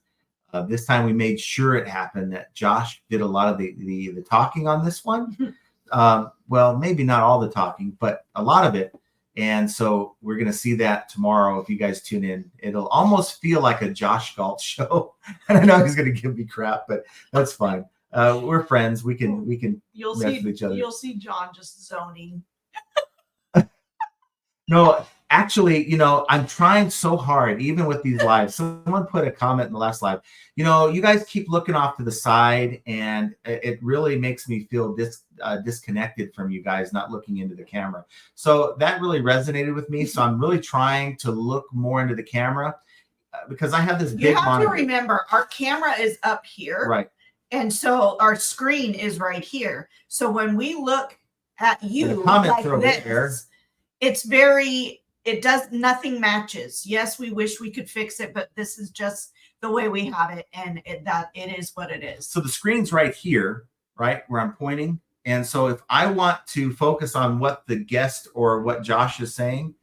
A: this time we made sure it happened, that Josh did a lot of the talking on this one. Well, maybe not all the talking, but a lot of it. And so we're going to see that tomorrow. If you guys tune in, it'll almost feel like a Josh Galt show. And I know he's going to give me crap, but that's fine. We're friends. We can
B: you'll
A: mess
B: see
A: with each other.
B: You'll see John just zoning.
A: No, actually, you know, I'm trying so hard, even with these lives. Someone put a comment in the last live. You know, you guys keep looking off to the side, and it really makes me feel disconnected from you guys, not looking into the camera. So that really resonated with me. So I'm really trying to look more into the camera because I have this big monitor.
B: You have to remember, our camera is up here.
A: Right.
B: And so our screen is right here. So when we look at you
A: like
B: this, it's nothing matches. Yes, we wish we could fix it, but this is just the way we have it, and it is what it is.
A: So the screen's right here, right where I'm pointing. And so if I want to focus on what the guest or what Josh is saying,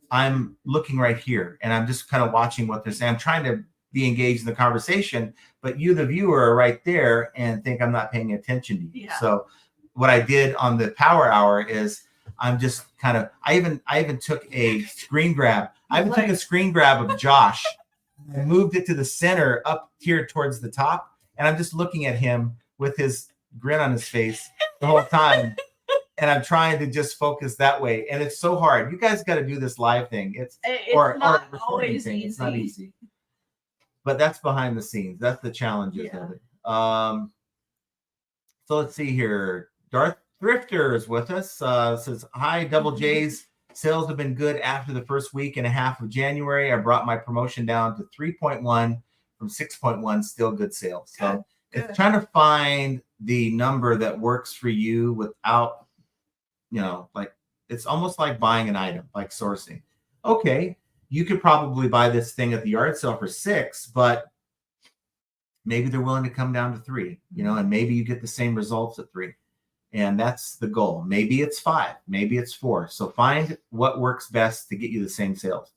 A: I'm looking right here, and I'm just kind of watching what they're saying. I'm trying to be engaged in the conversation, but you, the viewer, are right there and think I'm not paying attention to you. Yeah. So what I did on the power hour is I'm just kind of, I even took a screen grab. I even took a screen grab of Josh. I moved it to the center up here towards the top. And I'm just looking at him with his grin on his face the whole time. And I'm trying to just focus that way. And it's so hard. You guys got to do this live thing. It's
B: not always
A: thing.
B: easy.
A: It's not easy. But that's behind the scenes. That's the challenges of it. So let's see here. Darth Thrifter is with us. Says, hi, Double J's. Sales have been good after the first week and a half of January. I brought my promotion down to 3.1 from 6.1. Still good sales. So it's trying to find the number that works for you without, you know, like it's almost like buying an item, like sourcing. Okay, you could probably buy this thing at the yard sale for 6, but maybe they're willing to come down to 3, you know, and maybe you get the same results at 3. And that's the goal. Maybe it's 5, maybe it's 4. So find what works best to get you the same sales.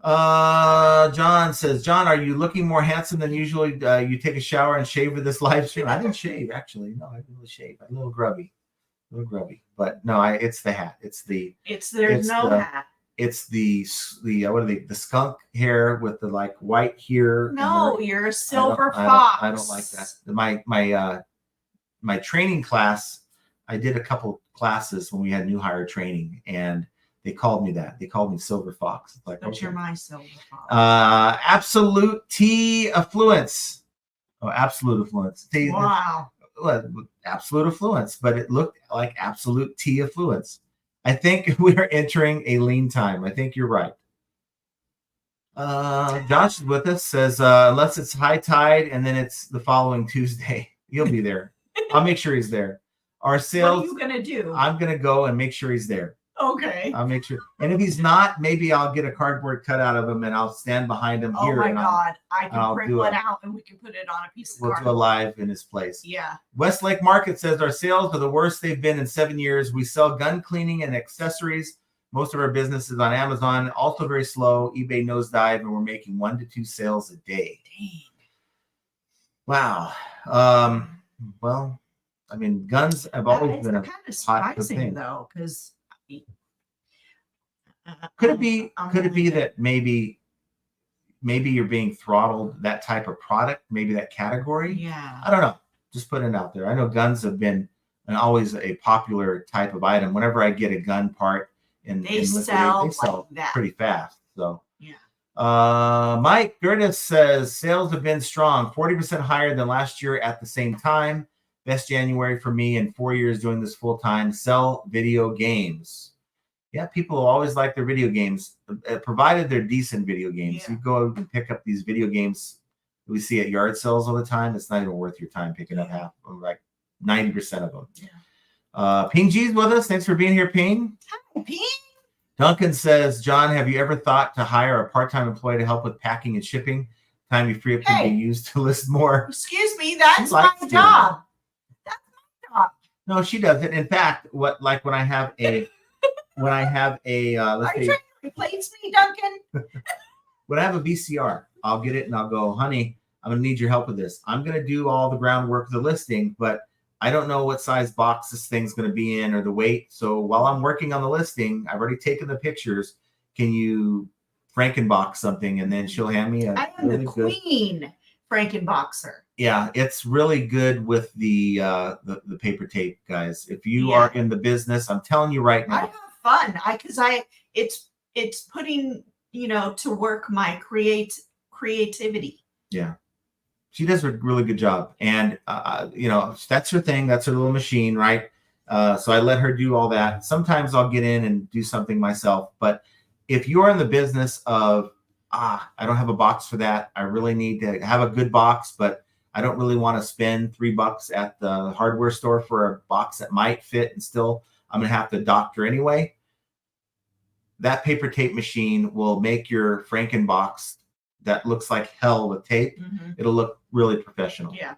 A: John says, John, are you looking more handsome than usually? You take a shower and shave with this live stream? I didn't shave, actually. No, I didn't really shave. I'm a little grubby. But no, it's the hat. It's the
B: hat.
A: It's the what are they? The skunk hair with the like white here.
B: No, you're a silver fox.
A: I don't like that. My training class, I did a couple classes when we had new hire training, and they called me that. They called me Silver Fox. It's like,
B: but you're my Silver Fox.
A: Absolute T affluence. Oh, absolute affluence.
B: Wow.
A: Absolute affluence, but it looked like absolute T affluence. I think we're entering a lean time. I think you're right. Josh is with us, says, unless it's high tide and then it's the following Tuesday, he'll be there. I'll make sure he's there. Our sales.
B: What are you going to do?
A: I'm going to go and make sure he's there.
B: Okay.
A: I'll make sure. And if he's not, maybe I'll get a cardboard cutout of him and I'll stand behind him here.
B: Oh my God. I can print one out and we can put it on a piece of cardboard.
A: We'll do a live in his place.
B: Yeah.
A: Westlake Market says our sales are the worst they've been in 7 years. We sell gun cleaning and accessories. Most of our business is on Amazon. Also very slow. eBay nosedive, and we're making 1 to 2 sales a day.
B: Dang.
A: Wow. Well, I mean, guns have always been a
B: kind of surprising
A: thing,
B: though, because
A: could it be that maybe you're being throttled, that type of product, maybe that category?
B: Yeah.
A: I don't know. Just putting it out there. I know guns have been always a popular type of item. Whenever I get a gun part
B: they sell like
A: pretty fast. So
B: yeah.
A: Mike Gertis says sales have been strong, 40% higher than last year at the same time. Best January for me in 4 years doing this full time. Sell video games. Yeah, people always like their video games, provided they're decent video games.
B: Yeah.
A: You go and pick up these video games that we see at yard sales all the time. It's not even worth your time picking up half of them, like 90% of them. Ping G's with us. Thanks for being here, Ping.
B: Hi, Ping.
A: Duncan says, John, have you ever thought to hire a part-time employee to help with packing and shipping? Time you free up can be used to list more.
B: Excuse me, that's my job. That's my job.
A: No, she doesn't. In fact, when I have a let's
B: Are you trying to replace me, Duncan?
A: When I have a VCR, I'll get it and I'll go, honey, I'm gonna need your help with this. I'm gonna do all the groundwork of the listing, but I don't know what size box this thing's gonna be in or the weight. So while I'm working on the listing, I've already taken the pictures. Can you Frankenbox something? And then she'll hand me
B: I am really the queen Frankenboxer.
A: Yeah, it's really good with the paper tape, guys. If you are in the business, I'm telling you right now.
B: I have fun. It's putting, to work my creativity.
A: Yeah. She does a really good job. And, that's her thing. That's her little machine, right? So I let her do all that. Sometimes I'll get in and do something myself. But if you're in the business of, I don't have a box for that. I really need to have a good box, but I don't really want to spend $3 at the hardware store for a box that might fit and still I'm going to have to doctor anyway. That paper tape machine will make your Frankenbox that looks like hell with tape. Mm-hmm. It'll look really professional.
B: Yeah.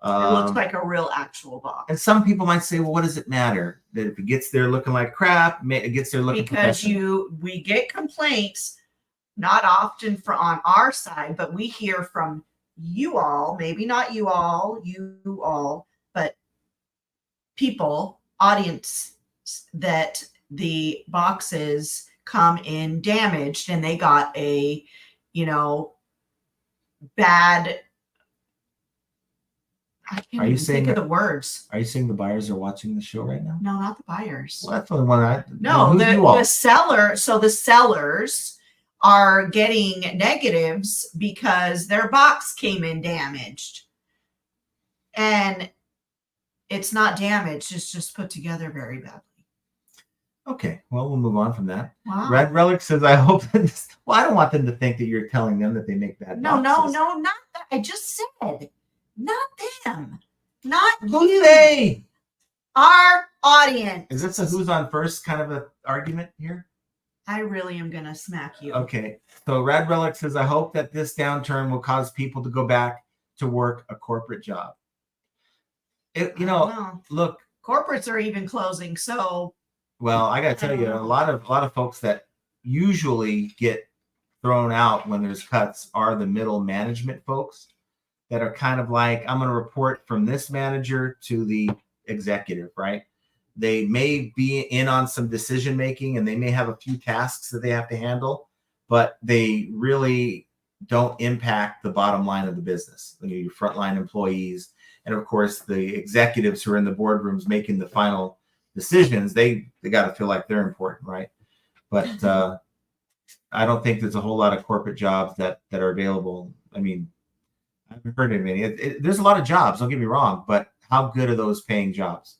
B: It looks like a real actual box.
A: And some people might say, well, what does it matter? That if it gets there looking like crap, it gets there looking professional.
B: Because we get complaints, not often on our side, but we hear from you all, maybe not you all, but people, audience, that the boxes come in damaged and they got a, bad. I can't even think of the words.
A: Are you saying the buyers are watching the show right now?
B: No, not the buyers.
A: Well, that's the one
B: the seller. So the sellers are getting negatives because their box came in damaged. And it's not damaged. It's just put together very badly.
A: Okay, well, we'll move on from that.
B: Wow.
A: Red Relic says, I hope that I don't want them to think that you're telling them that they make bad boxes.
B: No, not that. I just said, not them. Not
A: Who's
B: you.
A: they?
B: Our audience.
A: Is this a who's on first kind of an argument here?
B: I really am going to smack you.
A: Okay, so Red Relic says, I hope that this downturn will cause people to go back to work a corporate job. Look.
B: Corporates are even closing, so...
A: Well, I got to tell you, a lot of folks that usually get thrown out when there's cuts are the middle management folks that are kind of like, I'm going to report from this manager to the executive, right? They may be in on some decision making and they may have a few tasks that they have to handle, but they really don't impact the bottom line of the business. Your frontline employees and, of course, the executives who are in the boardrooms making the final decisions, they got to feel like they're important, right? But I don't think there's a whole lot of corporate jobs that are available. I mean, I haven't heard of any. There's a lot of jobs, don't get me wrong, but how good are those paying jobs?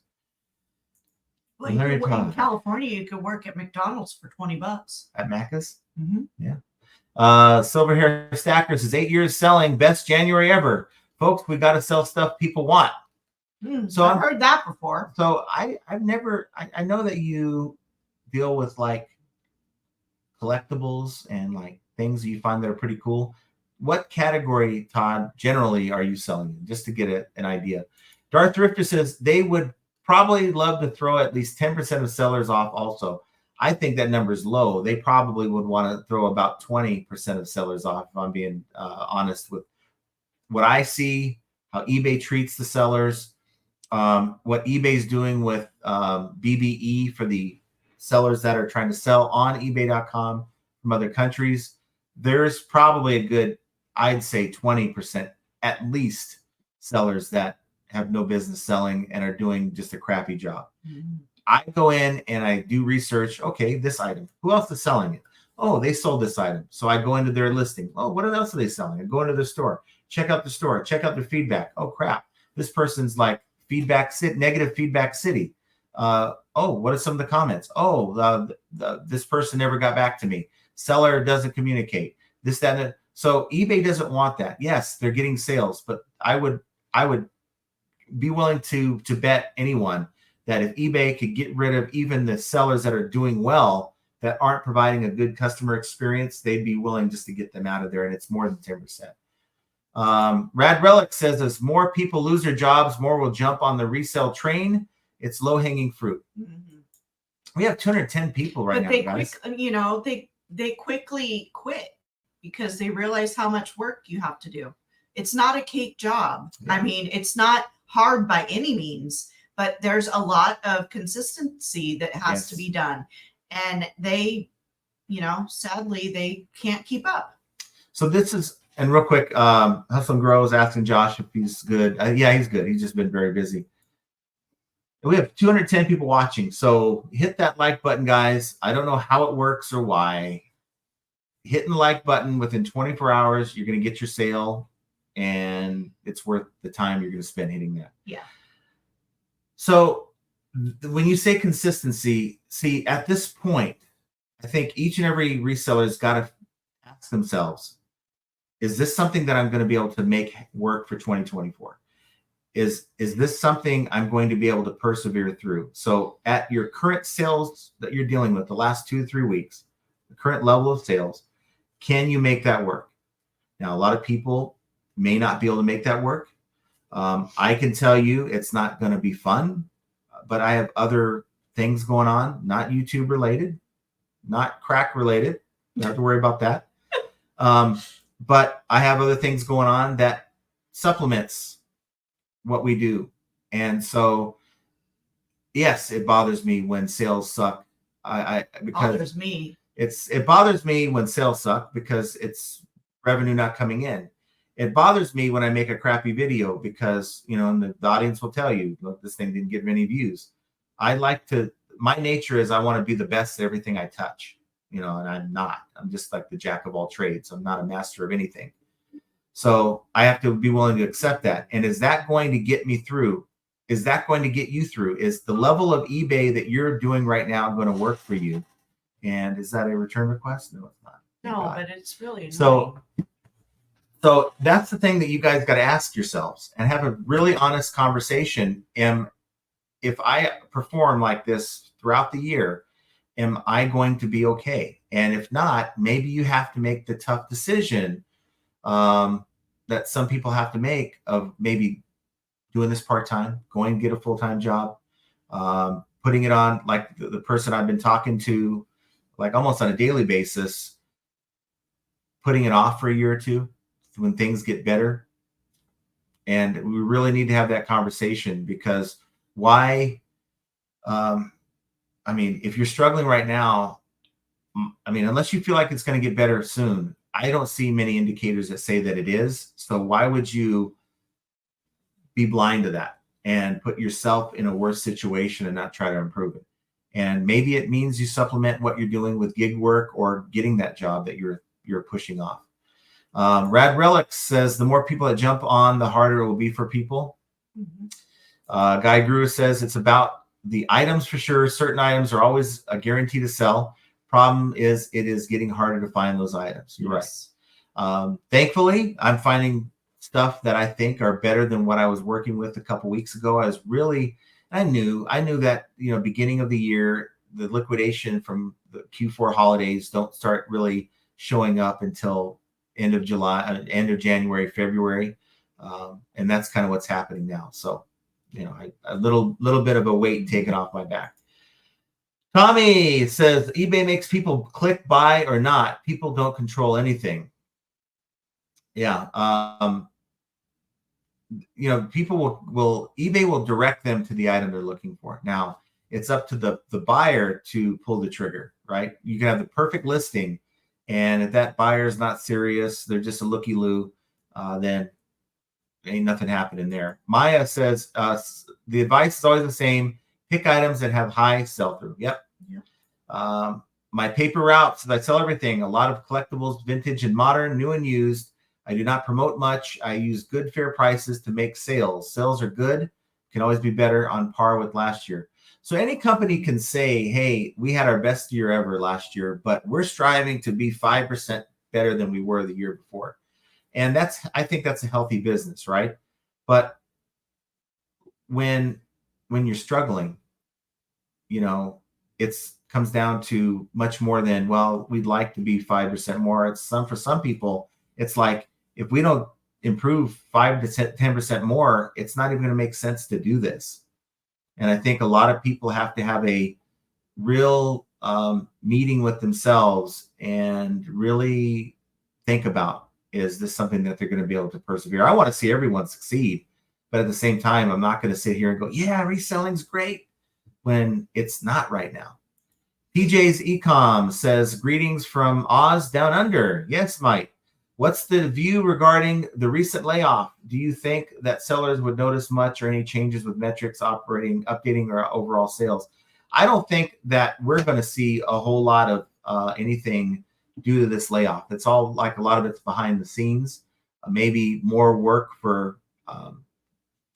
B: Well, in California, you could work at McDonald's for $20.
A: At Macca's?
B: Mm-hmm.
A: Yeah. Silver Hair Stacker says 8 years selling, best January ever. Folks, we got to sell stuff people want.
B: So I've heard that before.
A: So I know that you deal with like collectibles and like things you find that are pretty cool. What category, Todd, generally are you selling? Just to get an idea. Darth Thrifter says they would probably love to throw at least 10% of sellers off also. I think that number is low. They probably would want to throw about 20% of sellers off, if I'm being honest with what I see, how eBay treats the sellers. What eBay's doing with BBE for the sellers that are trying to sell on eBay.com from other countries, there's probably a good, I'd say 20% at least sellers that have no business selling and are doing just a crappy job. Mm-hmm. I go in and I do research. Okay, this item. Who else is selling it? Oh, they sold this item. So I go into their listing. Oh, what else are they selling? I go into their store. Check out the store. Check out their feedback. Oh, crap. This person's like, negative feedback city. What are some of the comments? This person never got back to me. Seller doesn't communicate. This, that, and that. So eBay doesn't want that. Yes, they're getting sales, but I would be willing to bet anyone that if eBay could get rid of even the sellers that are doing well, that aren't providing a good customer experience, they'd be willing just to get them out of there, and it's more than 10%. Rad Relic says, as more people lose their jobs, more will jump on the resale train. It's low-hanging fruit.
B: Mm-hmm.
A: We have 210 people right now, guys.
B: They quickly quit because they realize how much work you have to do. It's not a cake job. Yeah. I mean, it's not hard by any means, but there's a lot of consistency that has to be done. And they, sadly, they can't keep up.
A: So this is, and real quick, Hustle and Grow is asking Josh if he's good. Yeah, he's good. He's just been very busy. We have 210 people watching. So hit that like button, guys. I don't know how it works or why. Hitting the like button within 24 hours, you're going to get your sale, and it's worth the time you're going to spend hitting that.
B: Yeah.
A: So when you say consistency, see, at this point, I think each and every reseller has got to ask themselves, is this something that I'm going to be able to make work for 2024? Is this something I'm going to be able to persevere through? So at your current sales that you're dealing with the last 2 to 3 weeks, the current level of sales, can you make that work? Now, a lot of people may not be able to make that work. I can tell you it's not going to be fun, but I have other things going on, not YouTube related, not crack related. You don't have to worry about that. But I have other things going on that supplements what we do. And so, yes, it bothers me when sales suck. It bothers me when sales suck because it's revenue not coming in. It bothers me when I make a crappy video because, and the audience will tell you, look, this thing didn't get many views. My nature is I want to be the best at everything I touch, and I'm not. I'm just like the jack of all trades. I'm not a master of anything. So I have to be willing to accept that. And is that going to get me through? Is that going to get you through? Is the level of eBay that you're doing right now going to work for you? And is that a return request? No, it's not.
B: No, but it's really annoying.
A: So that's the thing that you guys got to ask yourselves and have a really honest conversation. If I perform like this throughout the year, am I going to be okay? And if not, maybe you have to make the tough decision that some people have to make of maybe doing this part-time, going to get a full-time job, putting it on like the person I've been talking to, like almost on a daily basis, putting it off for a year or two when things get better. And we really need to have that conversation because why? If you're struggling right now, unless you feel like it's going to get better soon, I don't see many indicators that say that it is. So why would you be blind to that and put yourself in a worse situation and not try to improve it? And maybe it means you supplement what you're doing with gig work or getting that job that you're pushing off. Rad Relic says the more people that jump on, the harder it will be for people. Mm-hmm. Guy Grew says it's about the items for sure. Certain items are always a guarantee to sell. Problem is, it is getting harder to find those items. You're right. Thankfully, I'm finding stuff that I think are better than what I was working with a couple weeks ago. I knew that, beginning of the year, the liquidation from the Q4 holidays don't start really showing up until end of July, end of January, February. And that's kind of what's happening now. So, a little bit of a weight taken off my back. Tommy says eBay makes people click buy or not. People don't control anything. Yeah. People will eBay will direct them to the item they're looking for. Now it's up to the buyer to pull the trigger, right? You can have the perfect listing, and if that buyer is not serious, they're just a looky-loo, then ain't nothing happening there. Maya says the advice is always the same. Pick items that have high sell-through. Yep. My paper route says I sell everything. A lot of collectibles, vintage and modern, new and used. I do not promote much. I use good, fair prices to make sales. Sales are good. Can always be better, on par with last year. So any company can say, hey, we had our best year ever last year, but we're striving to be 5% better than we were the year before. And I think that's a healthy business, right? But when you're struggling, it's comes down to much more than, well, we'd like to be 5% more. It's for some people, it's like, if we don't improve 5 to 10% more, it's not even going to make sense to do this. And I think a lot of people have to have a real meeting with themselves and really think about, is this something that they're going to be able to persevere? I want to see everyone succeed, but at the same time, I'm not going to sit here and go, yeah, reselling's great, when it's not right now. PJ's Ecom says, greetings from Oz down under. Yes, Mike. What's the view regarding the recent layoff? Do you think that sellers would notice much or any changes with metrics updating or overall sales? I don't think that we're going to see a whole lot of anything due to this layoff. It's all like, a lot of it's behind the scenes. Maybe more work for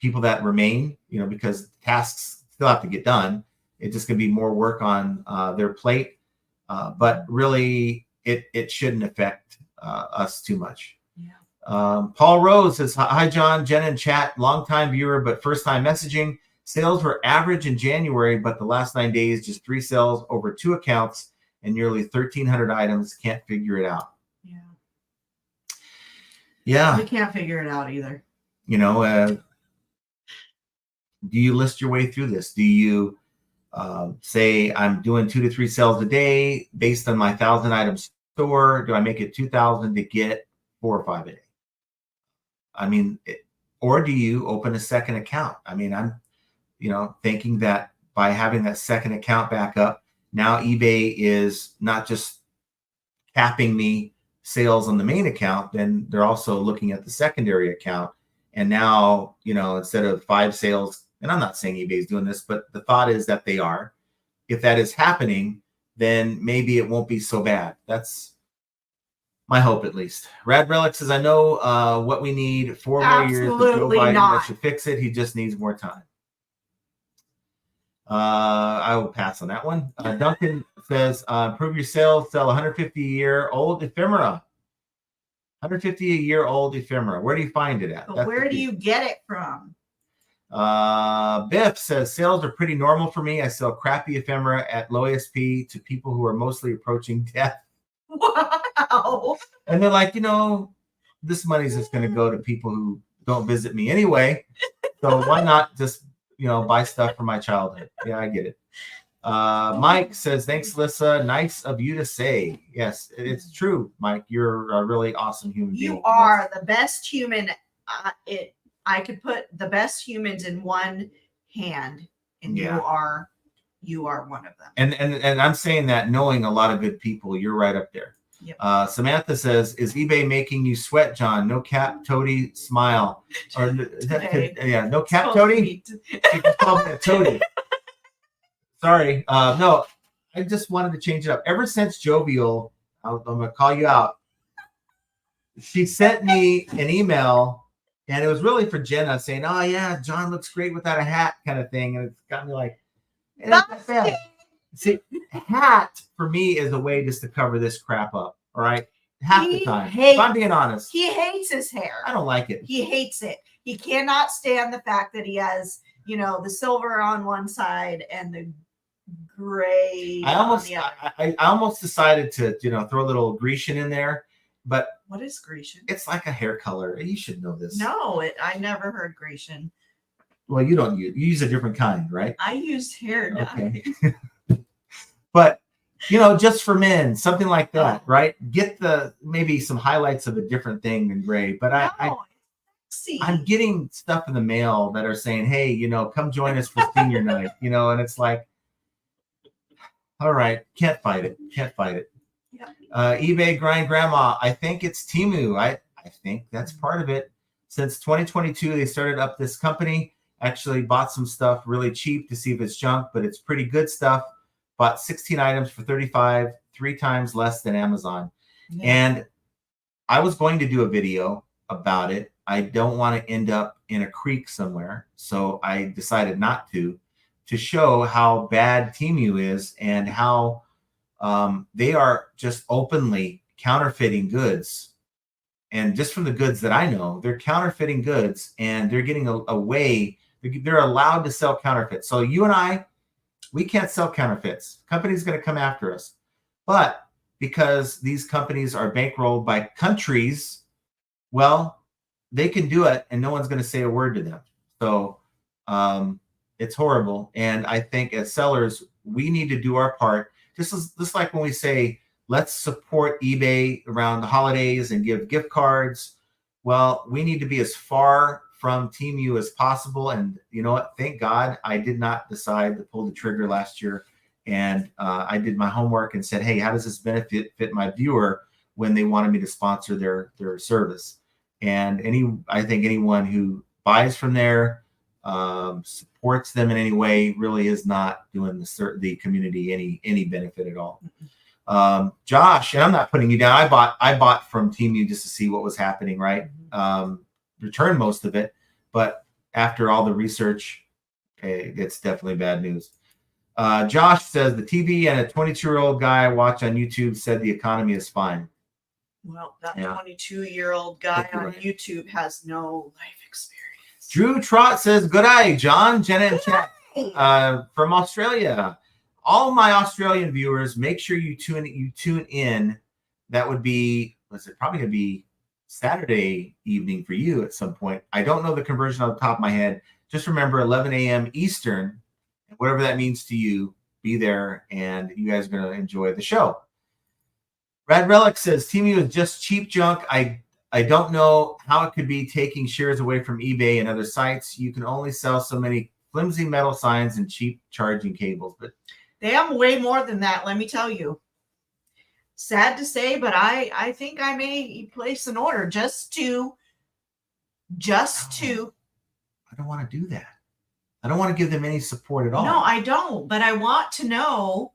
A: people that remain, because tasks still have to get done. It's just going to be more work on their plate. But really, it shouldn't affect us too much. Yeah. Paul Rose says, hi, John, Jen, and chat. Long-time viewer, but first-time messaging. Sales were average in January, but the last 9 days, just 3 sales over 2 accounts and nearly 1,300 items. Can't figure it out.
B: Yeah.
A: Yeah.
B: We can't figure it out either.
A: Do you list your way through this? Do you say I'm doing 2 to 3 sales a day based on my 1,000 item store? Do I make it 2,000 to get 4 or 5 a day? I mean, or do you open a second account? I mean, I'm, thinking that by having that second account back up, now eBay is not just capping me sales on the main account, then they're also looking at the secondary account. And now, instead of 5 sales, and I'm not saying eBay is doing this, but the thought is that they are. If that is happening, then maybe it won't be so bad. That's my hope, at least. Rad Relic says, I know what we need. 4 more years with Joe Biden that should fix it. He just needs more time. I will pass on that one. Duncan says, improve your sales, sell 150-year-old ephemera. 150-a-year-old ephemera. Where do you find it at?
B: But where do you get it from?
A: Biff says, sales are pretty normal for me. I sell crappy ephemera at low ASP to people who are mostly approaching death.
B: Wow.
A: And they're like, this money's just going to go to people who don't visit me anyway. So why not just, buy stuff from my childhood? Yeah, I get it. Mike says, thanks, Lissa. Nice of you to say. Yes, it's true, Mike. You're a really awesome human being.
B: You are the best human. I could put the best humans in one hand, and you are one of them.
A: And I'm saying that knowing a lot of good people, you're right up there. Yep. Samantha says, is eBay making you sweat, John? No cap, toady, smile. Or no cap, toady. She can call me a toady. Sorry. No, I just wanted to change it up. Ever since Jovial, I'm going to call you out. She sent me an email, and it was really for Jenna, saying, oh, yeah, John looks great without a hat, kind of thing. And it's got me like, see, a hat for me is a way just to cover this crap up. All right. Half the time. If I'm being honest.
B: He hates his hair.
A: I don't like it.
B: He hates it. He cannot stand the fact that he has, the silver on one side and the gray on the other.
A: I almost decided to, throw a little Grecian in there. But
B: what is Grecian?
A: It's like a hair color. You should know this.
B: No, I never heard Grecian.
A: Well, you don't use a different kind, right?
B: I used hair dye.
A: Okay. But, just for men, something like that, right? Get maybe some highlights of a different thing than gray. But I'm getting stuff in the mail that are saying, hey, come join us for senior night, and it's like, all right, can't fight it. Yeah. eBay grind grandma. I think it's Temu. I think that's part of it. Since 2022, they started up this company. Actually bought some stuff really cheap to see if it's junk, but it's pretty good stuff. Bought 16 items for $35, 3 times less than Amazon. Yeah. And I was going to do a video about it. I don't want to end up in a creek somewhere. So I decided not to show how bad Temu is and how they are just openly counterfeiting goods. And just from the goods that I know, they're counterfeiting goods, and they're getting away. They're allowed to sell counterfeits. So you and I, we can't sell counterfeits. Company's going to come after us. But because these companies are bankrolled by countries, well, they can do it, and no one's going to say a word to them. So it's horrible. And I think as sellers, we need to do our part. Just like when we say, let's support eBay around the holidays and give gift cards. Well, we need to be as far from Temu as possible. And you know what? Thank God I did not decide to pull the trigger last year. And I did my homework and said, hey, how does this benefit my viewer when they wanted me to sponsor their service? And I think anyone who buys from there, supports them in any way, really is not doing the community any benefit at all. Josh, and I'm not putting you down. I bought from Temu just to see what was happening, right? Returned most of it, but after all the research, it's definitely bad news. Josh says the TV and a 22-year-old guy I watch on YouTube said the economy is fine.
B: Well, that 22-year-old guy on YouTube has no life experience.
A: Drew Trot says, good eye, John, Jenna, and Chat from Australia. All my Australian viewers, make sure you tune in. That would be, probably going to be Saturday evening for you at some point. I don't know the conversion on the top of my head. Just remember 11 a.m. Eastern, whatever that means to you, be there, and you guys are going to enjoy the show. Rad Relic says, Temu is just cheap junk. I don't know how it could be taking shares away from eBay and other sites. You can only sell so many flimsy metal signs and cheap charging cables. But
B: they have way more than that, let me tell you. Sad to say, but I think I may place an order just to.
A: I don't want to do that. I don't want to give them any support at all.
B: No, I don't. But I want to know.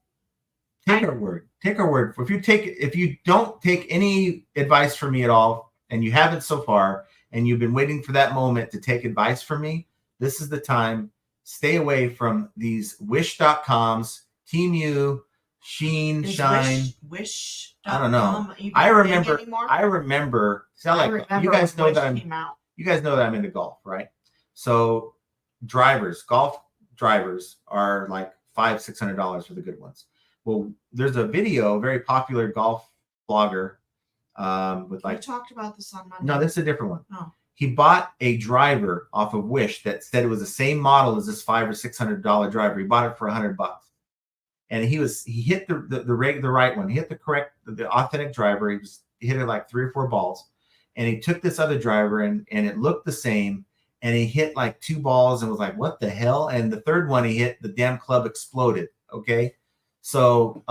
A: Take our word. Take our word. If you don't take any advice from me at all, and you haven't so far, and you've been waiting for that moment to take advice from me, this is the time. Stay away from these Wish.coms, Temu, Sheen, Shine.
B: Wish.
A: I don't know. I remember. You guys know that I'm into golf, right? So golf drivers are like $500-$600 for the good ones. Well, there's a video, very popular golf blogger, with like.
B: We talked about this on Monday.
A: No, this is a different one.
B: Oh.
A: He bought a driver off of Wish that said it was the same model as this $500 or $600 driver. He bought it for $100, and he hit the right one. He hit the authentic driver. He hit it like 3 or 4 balls, and he took this other driver and it looked the same, and he hit like 2 balls and was like, what the hell? And the third one he hit, the damn club exploded. Okay, so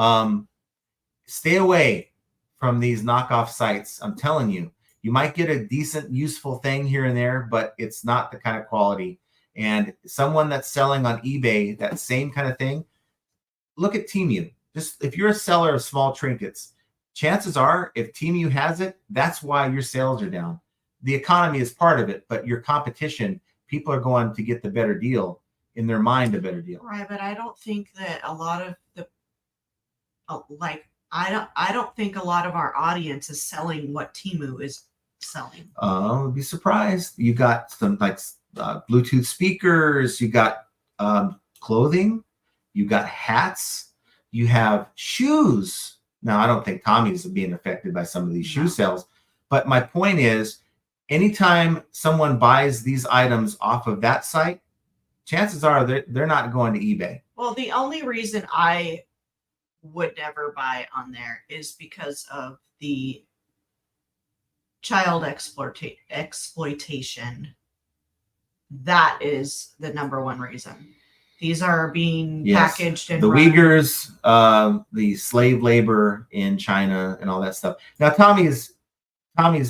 A: stay away from these knockoff sites. I'm telling you. You might get a decent, useful thing here and there, but it's not the kind of quality. And someone that's selling on eBay, that same kind of thing, look at Temu. Just if you're a seller of small trinkets, chances are if Temu has it, that's why your sales are down. The economy is part of it, but your competition, people are going to get the better deal, in their mind, a better deal.
B: Right, but I don't think that a lot of the I don't think a lot of our audience is selling what Temu is selling.
A: I'd be surprised. You got some Bluetooth speakers, you got clothing, you got hats, you have shoes. Now, I don't think Tommy's being affected by some of these shoe sales, but my point is, anytime someone buys these items off of that site, chances are they're not going to eBay.
B: Well, the only reason I would never buy on there is because of the child exploitation. That is the number one reason. These are being packaged and
A: the Uyghurs, the slave labor in China and all that stuff. Now Tommy's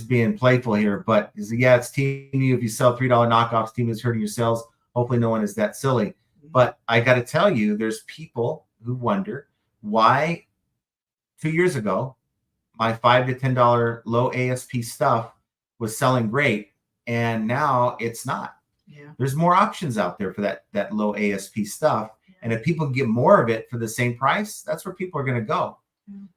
A: being playful here, but it's Temu. If you sell $3 knockoffs, Temu is hurting your sales. Hopefully no one is that silly. But I got to tell you, there's people who wonder why 2 years ago my $5 to $10 low ASP stuff was selling great, and now it's not.
B: Yeah.
A: There's more options out there for that low ASP stuff. Yeah. And if people get more of it for the same price, that's where people are going to go.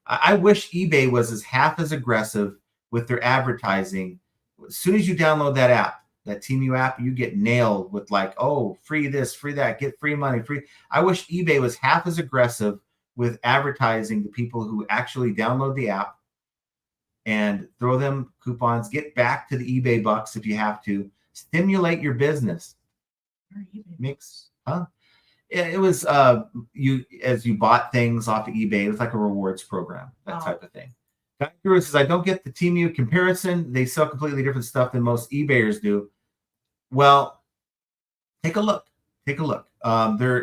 A: I wish eBay was half as aggressive with their advertising. As soon as you download that app, that Temu app, you get nailed with like, oh, free this, free that, get free money, free. I wish eBay was half as aggressive with advertising to people who actually download the app and throw them coupons, get back to the eBay bucks if you have to, stimulate your business. Mix, huh? It was you as you bought things off of eBay. It was like a rewards program, that type of thing. Guy Guru says, I don't get the Temu comparison. They sell completely different stuff than most eBayers do. Well, take a look. Take a look.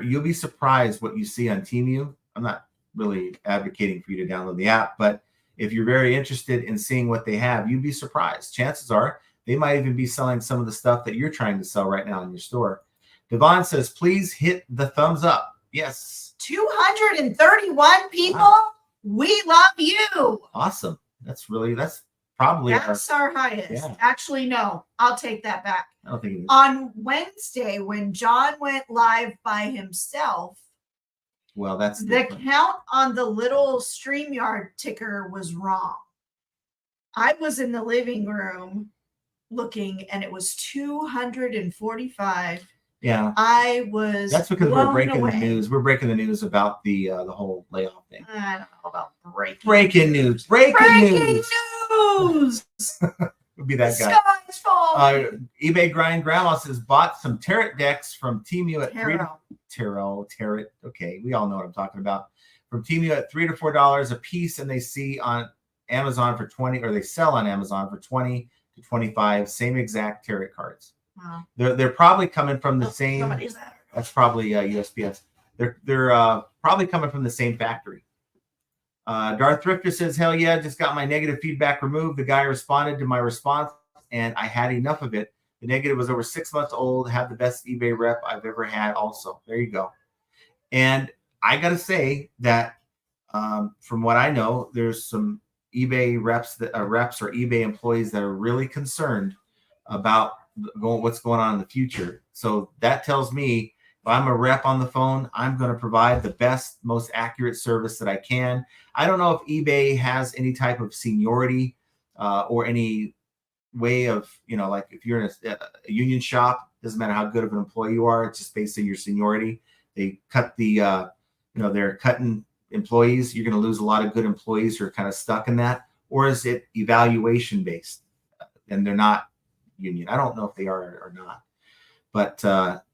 A: You'll be surprised what you see on Temu. I'm not really advocating for you to download the app, but if you're very interested in seeing what they have, you'd be surprised. Chances are they might even be selling some of the stuff that you're trying to sell right now in your store. Devon says, please hit the thumbs up. Yes.
B: 231 people. Wow. We love you.
A: Awesome. That's probably
B: our highest. Yeah. Actually, no, I'll take that back.
A: I don't think it is.
B: On Wednesday, when John went live by himself,
A: well, that's
B: the count on the little StreamYard ticker was wrong. I was in the living room looking, and it was 245.
A: Yeah,
B: that's
A: because we're breaking the news. We're breaking the news about the whole layoff thing.
B: I don't know about
A: breaking news. Breaking news. Would be that guy. eBay Grind Grandma says, bought some tarot decks from Temu at tarot. Okay, we all know what I'm talking about. From Temu at $3 to $4 a piece, and they see on Amazon for 20, or they sell on Amazon for 20 to 25. Same exact tarot cards. Wow. They're probably coming from the same. That's probably USPS. They're probably coming from the same factory. Darth Thrifter says, hell yeah, just got my negative feedback removed. The guy responded to my response, and I had enough of it. The negative was over 6 months old. Had the best eBay rep I've ever had. Also, there you go. And I got to say that from what I know, there's some eBay reps or eBay employees that are really concerned about what's going on in the future. So that tells me if I'm a rep on the phone, I'm going to provide the best, most accurate service that I can. I don't know if eBay has any type of seniority or any way of, like if you're in a union shop, doesn't matter how good of an employee you are, it's just based on your seniority. They cut they're cutting employees. You're going to lose a lot of good employees who are kind of stuck in that. Or is it evaluation based and they're not union? I don't know if they are or not, but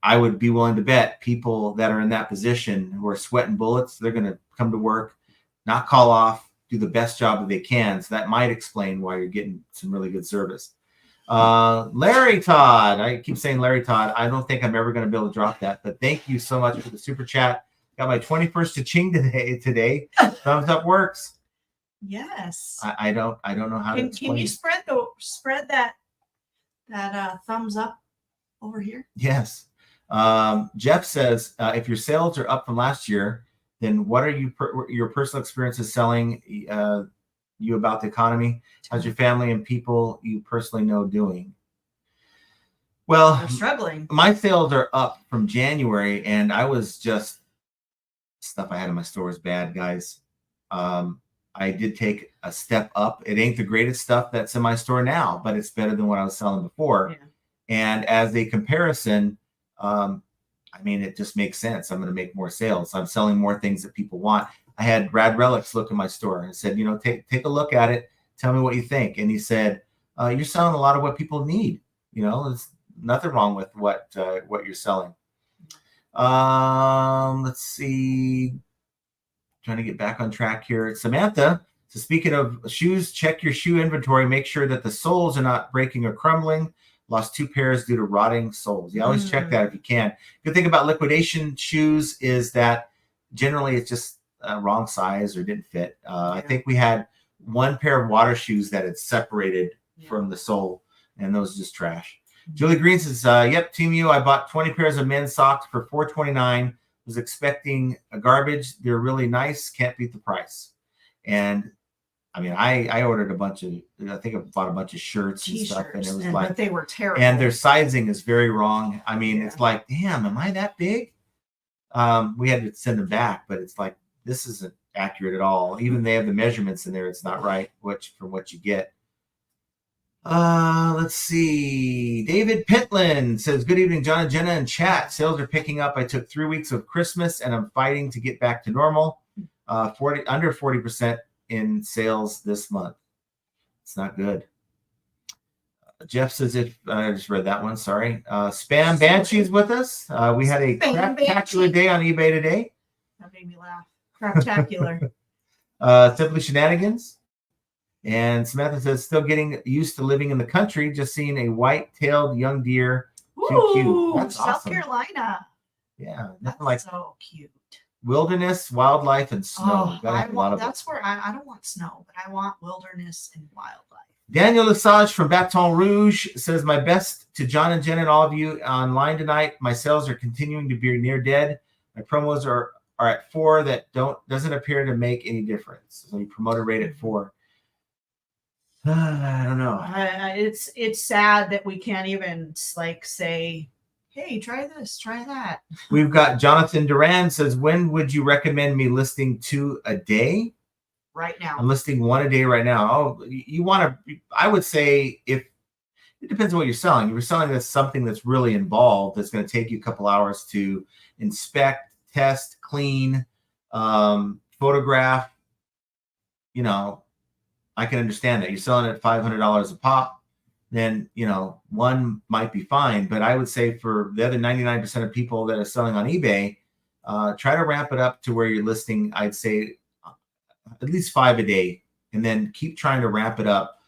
A: I would be willing to bet people that are in that position who are sweating bullets, they're going to come to work, not call off, do the best job that they can. So that might explain why you're getting some really good service. Larry Todd, I keep saying Larry Todd. I don't think I'm ever going to be able to drop that, but thank you so much for the super chat. Got my 21st cha-ching today. Thumbs up works.
B: Yes.
A: I don't know how to explain.
B: Can you spread that thumbs up over here?
A: Yes. Jeff says, if your sales are up from last year, then what are your personal experiences selling you about the economy? How's your family and people you personally know doing? Well,
B: they're struggling.
A: My sales are up from January, and I was just stuff I had in my store is bad, guys. I did take a step up. It ain't the greatest stuff that's in my store now, but it's better than what I was selling before. Yeah. And as a comparison, it just makes sense. I'm going to make more sales. I'm selling more things that people want. I had Brad Relics look in my store and said, take a look at it. Tell me what you think. And he said, you're selling a lot of what people need. There's nothing wrong with what you're selling. Let's see. Trying to get back on track here. Samantha, so speaking of shoes, check your shoe inventory. Make sure that the soles are not breaking or crumbling. Lost 2 pairs due to rotting soles. You always check that if you can. Good thing about liquidation shoes is that generally it's just wrong size or didn't fit. I think we had 1 pair of water shoes that had separated from the sole, and those are just trash. Julie Green says, yep, Temu, I bought 20 pairs of men's socks for $4.29. Was expecting a garbage. They're really nice. Can't beat the price. And I ordered a bunch of, I think I bought a bunch of shirts and stuff, and it was
B: but they were terrible.
A: And their sizing is very wrong. It's like, damn, am I that big? We had to send them back, but it's like, this isn't accurate at all. Even they have the measurements in there, it's not right from what you get. Let's see. David Pentland says, good evening, John and Jenna in chat. Sales are picking up. I took 3 weeks of Christmas and I'm fighting to get back to normal. Under 40% in sales this month. It's not good. Jeff says, if I just read that one, sorry. Spam Banshee's with us. We had a craptacular day on eBay today.
B: That made me laugh. Craptacular.
A: Simply Shenanigans. And Samantha says, still getting used to living in the country, just seeing a white-tailed young deer. Too cute. That's
B: South
A: awesome.
B: Carolina.
A: Yeah,
B: That's
A: like
B: so cute.
A: Wilderness, wildlife, and snow.
B: That's where I don't want snow, but I want wilderness and wildlife.
A: Daniel Lesage from Baton Rouge says, my best to John and Jen and all of you online tonight. My sales are continuing to be near dead. My promos are at 4. That doesn't appear to make any difference. So you promote a rate at 4. I don't know.
B: It's sad that we can't even like say, hey, try this, try that.
A: We've got Jonathan Duran says, when would you recommend me listing 2 a day?
B: Right now.
A: I'm listing 1 a day right now. Oh, you want to, I would say, if it depends on what you're selling. If you're selling something that's really involved, that's going to take you a couple hours to inspect, test, clean, photograph, I can understand that. You're selling at $500 a pop, then, 1 might be fine. But I would say for the other 99% of people that are selling on eBay, try to ramp it up to where you're listing, I'd say, at least 5 a day, and then keep trying to ramp it up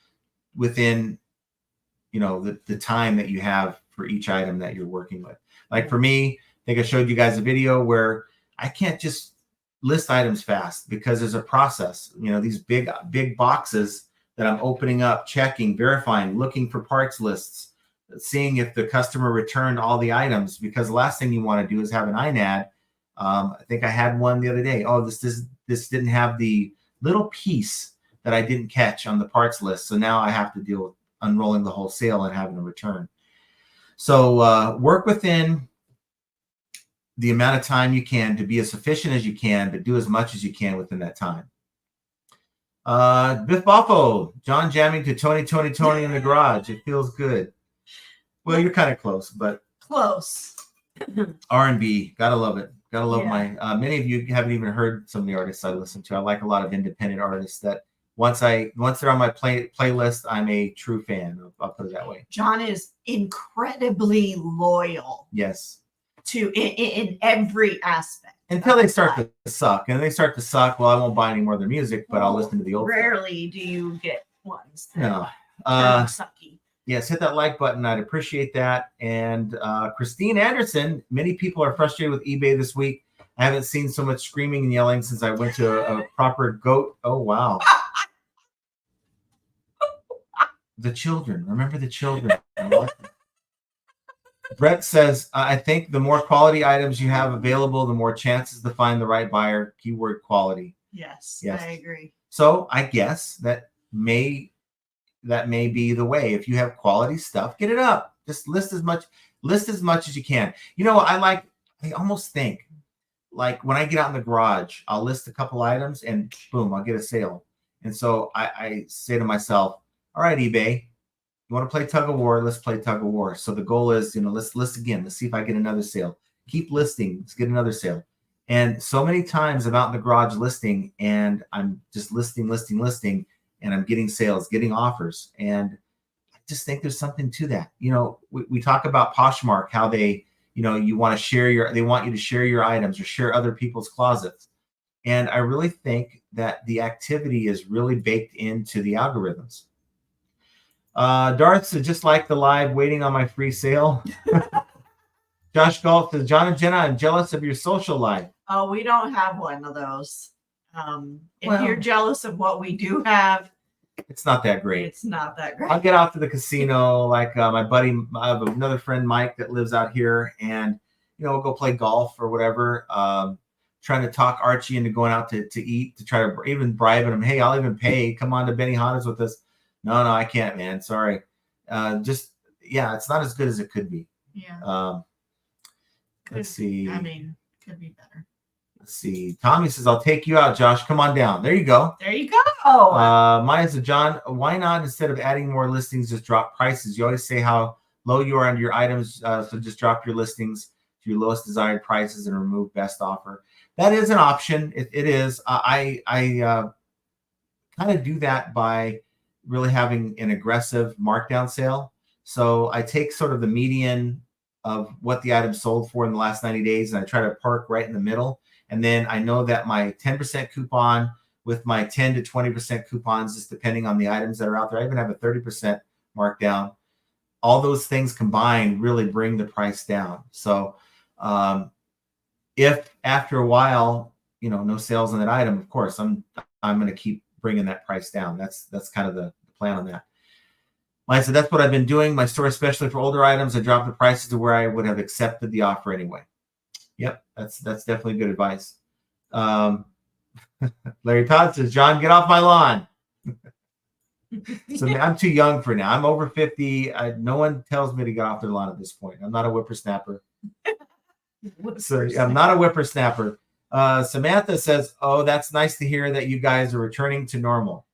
A: within, the time that you have for each item that you're working with. Like for me, I think I showed you guys a video where I can't just list items fast because there's a process. These big boxes that I'm opening up, checking, verifying, looking for parts lists, seeing if the customer returned all the items, because the last thing you want to do is have an INAD. I think I had one the other day. Oh, this didn't have the little piece that I didn't catch on the parts list. So now I have to deal with unrolling the whole sale and having a return. So work within the amount of time you can to be as efficient as you can, but do as much as you can within that time. Biff Boffo, John jamming to Tony in the garage. It feels good. Well, you're kind of close, but
B: close.
A: R&B, gotta love it. Gotta love my. Many of you haven't even heard some of the artists I listen to. I like a lot of independent artists that once they're on my playlist, I'm a true fan. I'll put it that way.
B: John is incredibly loyal.
A: Yes.
B: To in every aspect.
A: Until they start to suck. And they start to suck, well, I won't buy any more of their music, but I'll listen to the old
B: Rarely do you get ones that
A: no.
B: sucky.
A: Yes, hit that like button. I'd appreciate that. And Christine Anderson, many people are frustrated with eBay this week. I haven't seen so much screaming and yelling since I went to a proper goat. Oh, wow. The children. Remember the children. Brett says, I think the more quality items you have available, the more chances to find the right buyer. Keyword quality.
B: Yes,
A: yes.
B: I agree.
A: So I guess that may be the way. If you have quality stuff, get it up. Just list as much as you can. I almost think like when I get out in the garage, I'll list a couple items and boom, I'll get a sale. And so I say to myself, all right, eBay, you want to play tug of war? Let's play tug of war. So the goal is, let's list again. Let's see if I get another sale. Keep listing. Let's get another sale. And so many times I'm out in the garage listing and I'm just listing, and I'm getting sales, getting offers. And I just think there's something to that. We talk about Poshmark, how they, you want to share they want you to share your items or share other people's closets. And I really think that the activity is really baked into the algorithms. Darth said, just like the live, waiting on my free sale. Josh Galt says, John and Jenna, I'm jealous of your social life.
B: Oh, we don't have one of those. If you're jealous of what we do have,
A: it's not that great.
B: It's not that great.
A: I'll get out to the casino. Like my buddy, I have another friend, Mike, that lives out here, and we'll go play golf or whatever. Trying to talk Archie into going out to eat, to try to even bribing him. Hey, I'll even pay. Come on to Benihana's with us. No, I can't, man. Sorry. It's not as good as it could be.
B: Yeah.
A: Let's see.
B: I mean, could be better.
A: Let's see. Tommy says, I'll take you out, Josh. Come on down. There you go.
B: There you go.
A: Mine says, John, why not, instead of adding more listings, just drop prices? You always say how low you are on your items, so just drop your listings to your lowest desired prices and remove best offer. That is an option. It is. I kind of do that by really having an aggressive markdown sale. So I take sort of the median of what the item sold for in the last 90 days, and I try to park right in the middle. And then I know that my 10% coupon with my 10 to 20% coupons, just depending on the items that are out there. I even have a 30% markdown. All those things combined really bring the price down. So if after a while, no sales on that item, of course, I'm going to keep bringing that price down. That's kind of the plan on that. Mine said, that's what I've been doing. My store, especially for older items, I dropped the prices to where I would have accepted the offer anyway. Yep, that's definitely good advice. Larry Todd says, John, get off my lawn. So I'm too young for now. I'm over 50. No one tells me to get off their lawn at this point. I'm not a whippersnapper. So I'm not a whippersnapper. Samantha says, oh, that's nice to hear that you guys are returning to normal.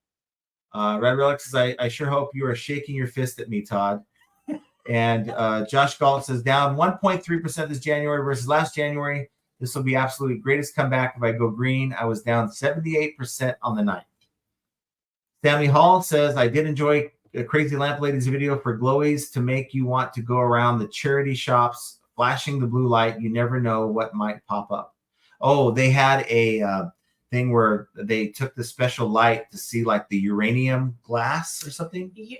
A: Red Relic says, I sure hope you are shaking your fist at me, Todd. And Josh Galt says, down 1.3% this January versus last January. This will be absolutely greatest comeback if I go green. I was down 78% on the night. Sammy Hall says, I did enjoy a Crazy Lamp Lady's video for glowies to make you want to go around the charity shops flashing the blue light. You never know what might pop up. Oh, they had a thing where they took the special light to see like the uranium glass or something. Is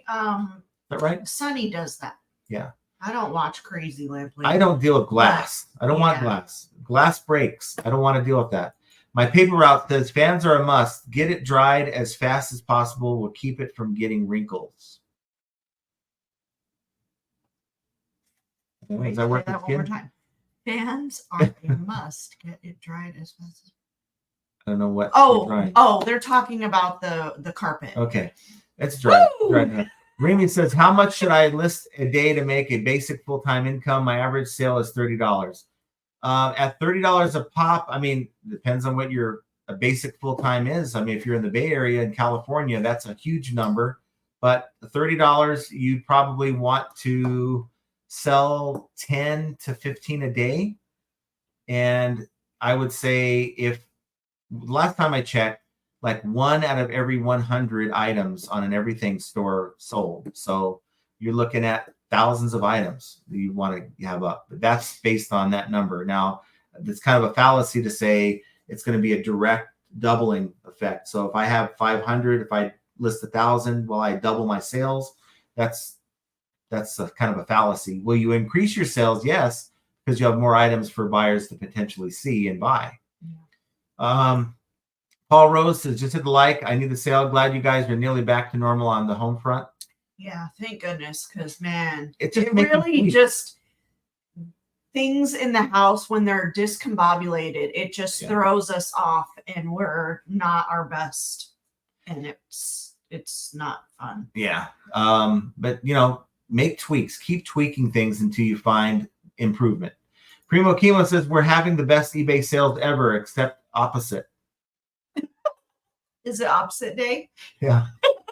A: that right?
B: Sonny does that.
A: Yeah.
B: I don't watch Crazy Lamp Lady.
A: I don't deal with glass. I don't want glass. Glass breaks. I don't want to deal with that. My paper route says fans are a must. Get it dried as fast as possible. Will keep it from getting wrinkles.
B: Wait,
A: is that worth
B: that one more time? Fans are a must. Get it dried as fast as.
A: I don't know what.
B: They're talking about the carpet.
A: Okay, it's dry. Remy says, how much should I list a day to make a basic full-time income? My average sale is $30. At $30 a pop, I mean, depends on what your basic full-time is. I mean, if you're in the Bay Area in California, that's a huge number. But $30, you probably want to sell 10 to 15 a day. And I would say if last time I checked, like 1 out of every 100 items on an everything store sold. So you're looking at thousands of items that you want to have up. But that's based on that number. Now, it's kind of a fallacy to say it's going to be a direct doubling effect. So if I have 500, if I list 1,000, well, I double my sales. That's a kind of a fallacy. Will you increase your sales? Yes, because you have more items for buyers to potentially see and buy. Yeah. Paul Rose says, just hit the like. I need the sale. Glad you guys are nearly back to normal on the home front.
B: Yeah, thank goodness, because man,
A: it
B: really just things in the house when they're discombobulated, it just throws us off and we're not our best. And it's not fun. Yeah. But make tweaks. Keep tweaking things until you find improvement. Primo Chemo says, we're having the best eBay sales ever, except opposite. Is it opposite day?
A: Yeah.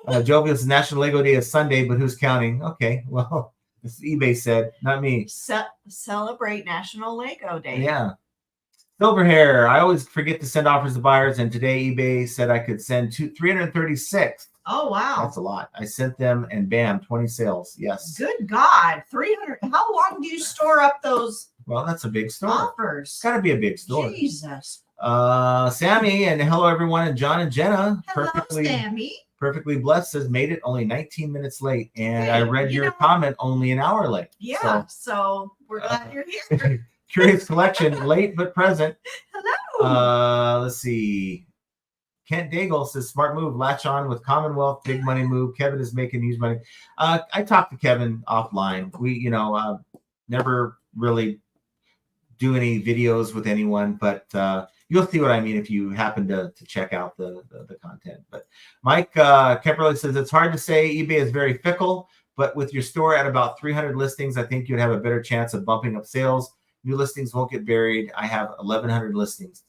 A: Jovial's National Lego Day is Sunday, but who's counting? Okay, well, this eBay said, not me.
B: Celebrate National Lego Day.
A: Yeah. Silver Hair, I always forget to send offers to buyers, and today eBay said I could send 336.
B: Oh, wow.
A: That's a lot. I sent them, and bam, 20 sales. Yes.
B: Good God. 300. How long do you store up those?
A: Well, that's a big store.
B: Offers.
A: It's got to be a big store.
B: Jesus.
A: Sammy, and hello everyone, and John and Jenna.
B: Hello, Sammy.
A: Perfectly Blessed says, made it only 19 minutes late, and I read your comment only an hour late.
B: Yeah, so we're glad you're here.
A: Curious Collection, late but present.
B: Hello.
A: Let's see. Kent Daigle says, smart move, latch on with Commonwealth, big money move. Kevin is making huge money. I talked to Kevin offline. We, never really do any videos with anyone, but you'll see what I mean if you happen to check out the content. But Mike Kemperly says, it's hard to say. eBay is very fickle, but with your store at about 300 listings, I think you'd have a better chance of bumping up sales. New listings won't get buried. I have 1,100 listings.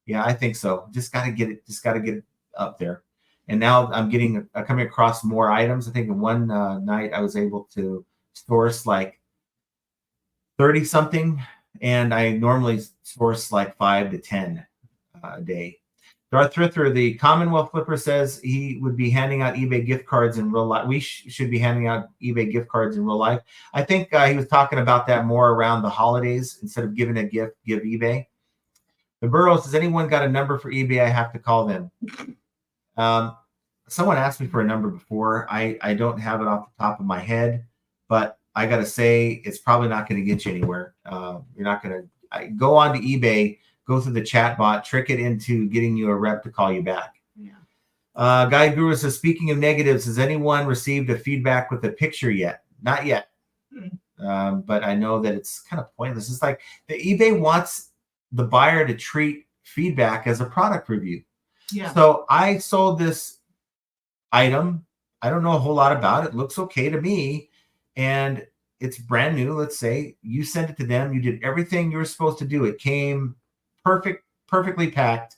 A: Yeah, I think so. Just got to get it. Just got to get it up there. And now I'm coming across more items. I think in one night I was able to source like 30 something, and I normally source like 5 to 10 a day. Darth Thrither, the Commonwealth Flipper, says he would be handing out eBay gift cards in real life. We should be handing out eBay gift cards in real life. I think he was talking about that more around the holidays. Instead of giving a gift, give eBay. The Burrows, has anyone got a number for eBay? I have to call them. Someone asked me for a number before. I don't have it off the top of my head, but I got to say it's probably not going to get you anywhere. You're not going to go on to eBay, go through the chat bot, trick it into getting you a rep to call you back.
B: Yeah.
A: Guy Guru says, speaking of negatives, has anyone received a feedback with a picture yet? Not yet. But I know that it's kind of pointless. It's like the eBay wants the buyer to treat feedback as a product review.
B: Yeah.
A: So I sold this item. I don't know a whole lot about it. It looks okay to me. And it's brand new. Let's say you sent it to them. You did everything you were supposed to do. It came perfectly packed.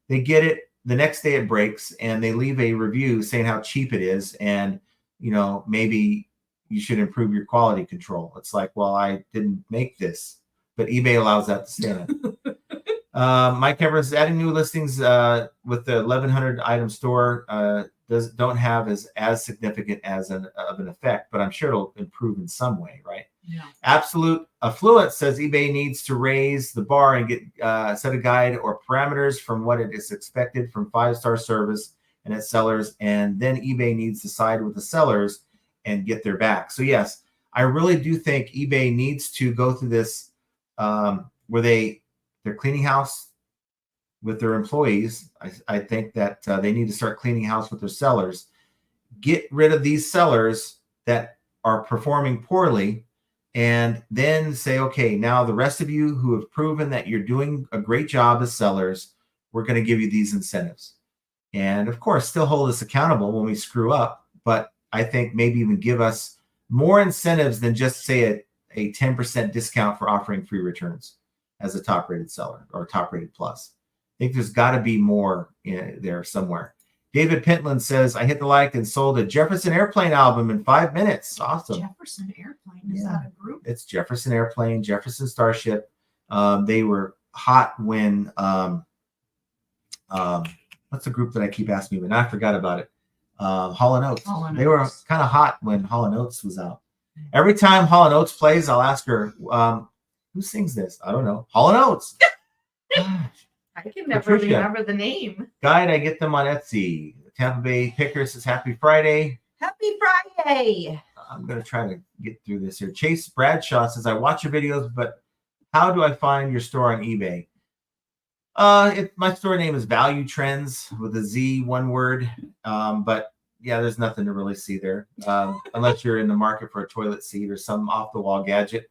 A: They get it. The next day it breaks and they leave a review saying how cheap it is. And, maybe you should improve your quality control. It's like, well, I didn't make this, but eBay allows that to stand. Mike Evers, adding new listings with the 1,100 item store don't have as significant as of an effect, but I'm sure it'll improve in some way, right?
B: Yeah.
A: Absolute Affluent says eBay needs to raise the bar and get set a guide or parameters from what it is expected from 5-star service and its sellers, and then eBay needs to side with the sellers and get their back. So yes, I really do think eBay needs to go through this where they're cleaning house with their employees. I think that they need to start cleaning house with their sellers. Get rid of these sellers that are performing poorly, and then say, okay, now the rest of you who have proven that you're doing a great job as sellers, we're going to give you these incentives. And of course, still hold us accountable when we screw up. But I think maybe even give us more incentives than just say a 10% discount for offering free returns as a top-rated seller or top-rated plus. I think there's got to be more there somewhere. David Pentland says, I hit the like and sold a Jefferson Airplane album in 5 minutes. Awesome.
B: Jefferson Airplane, is that a group?
A: It's Jefferson Airplane, Jefferson Starship. They were hot when, what's the group that I keep asking you about? I forgot about it. Hall & Oates. They were kind of hot when Hall & Oates was out. Every time Hall & Oates plays, I'll ask her, who sings this? I don't know. Hall & Oates.
B: I can never remember the name.
A: Guide, I get them on Etsy. Tampa Bay Picker says, Happy Friday.
B: Happy Friday.
A: I'm going to try to get through this here. Chase Bradshaw says, I watch your videos, but how do I find your store on eBay? My store name is Value Trends with a Z, one word. But yeah, there's nothing to really see there unless you're in the market for a toilet seat or some off-the-wall gadget.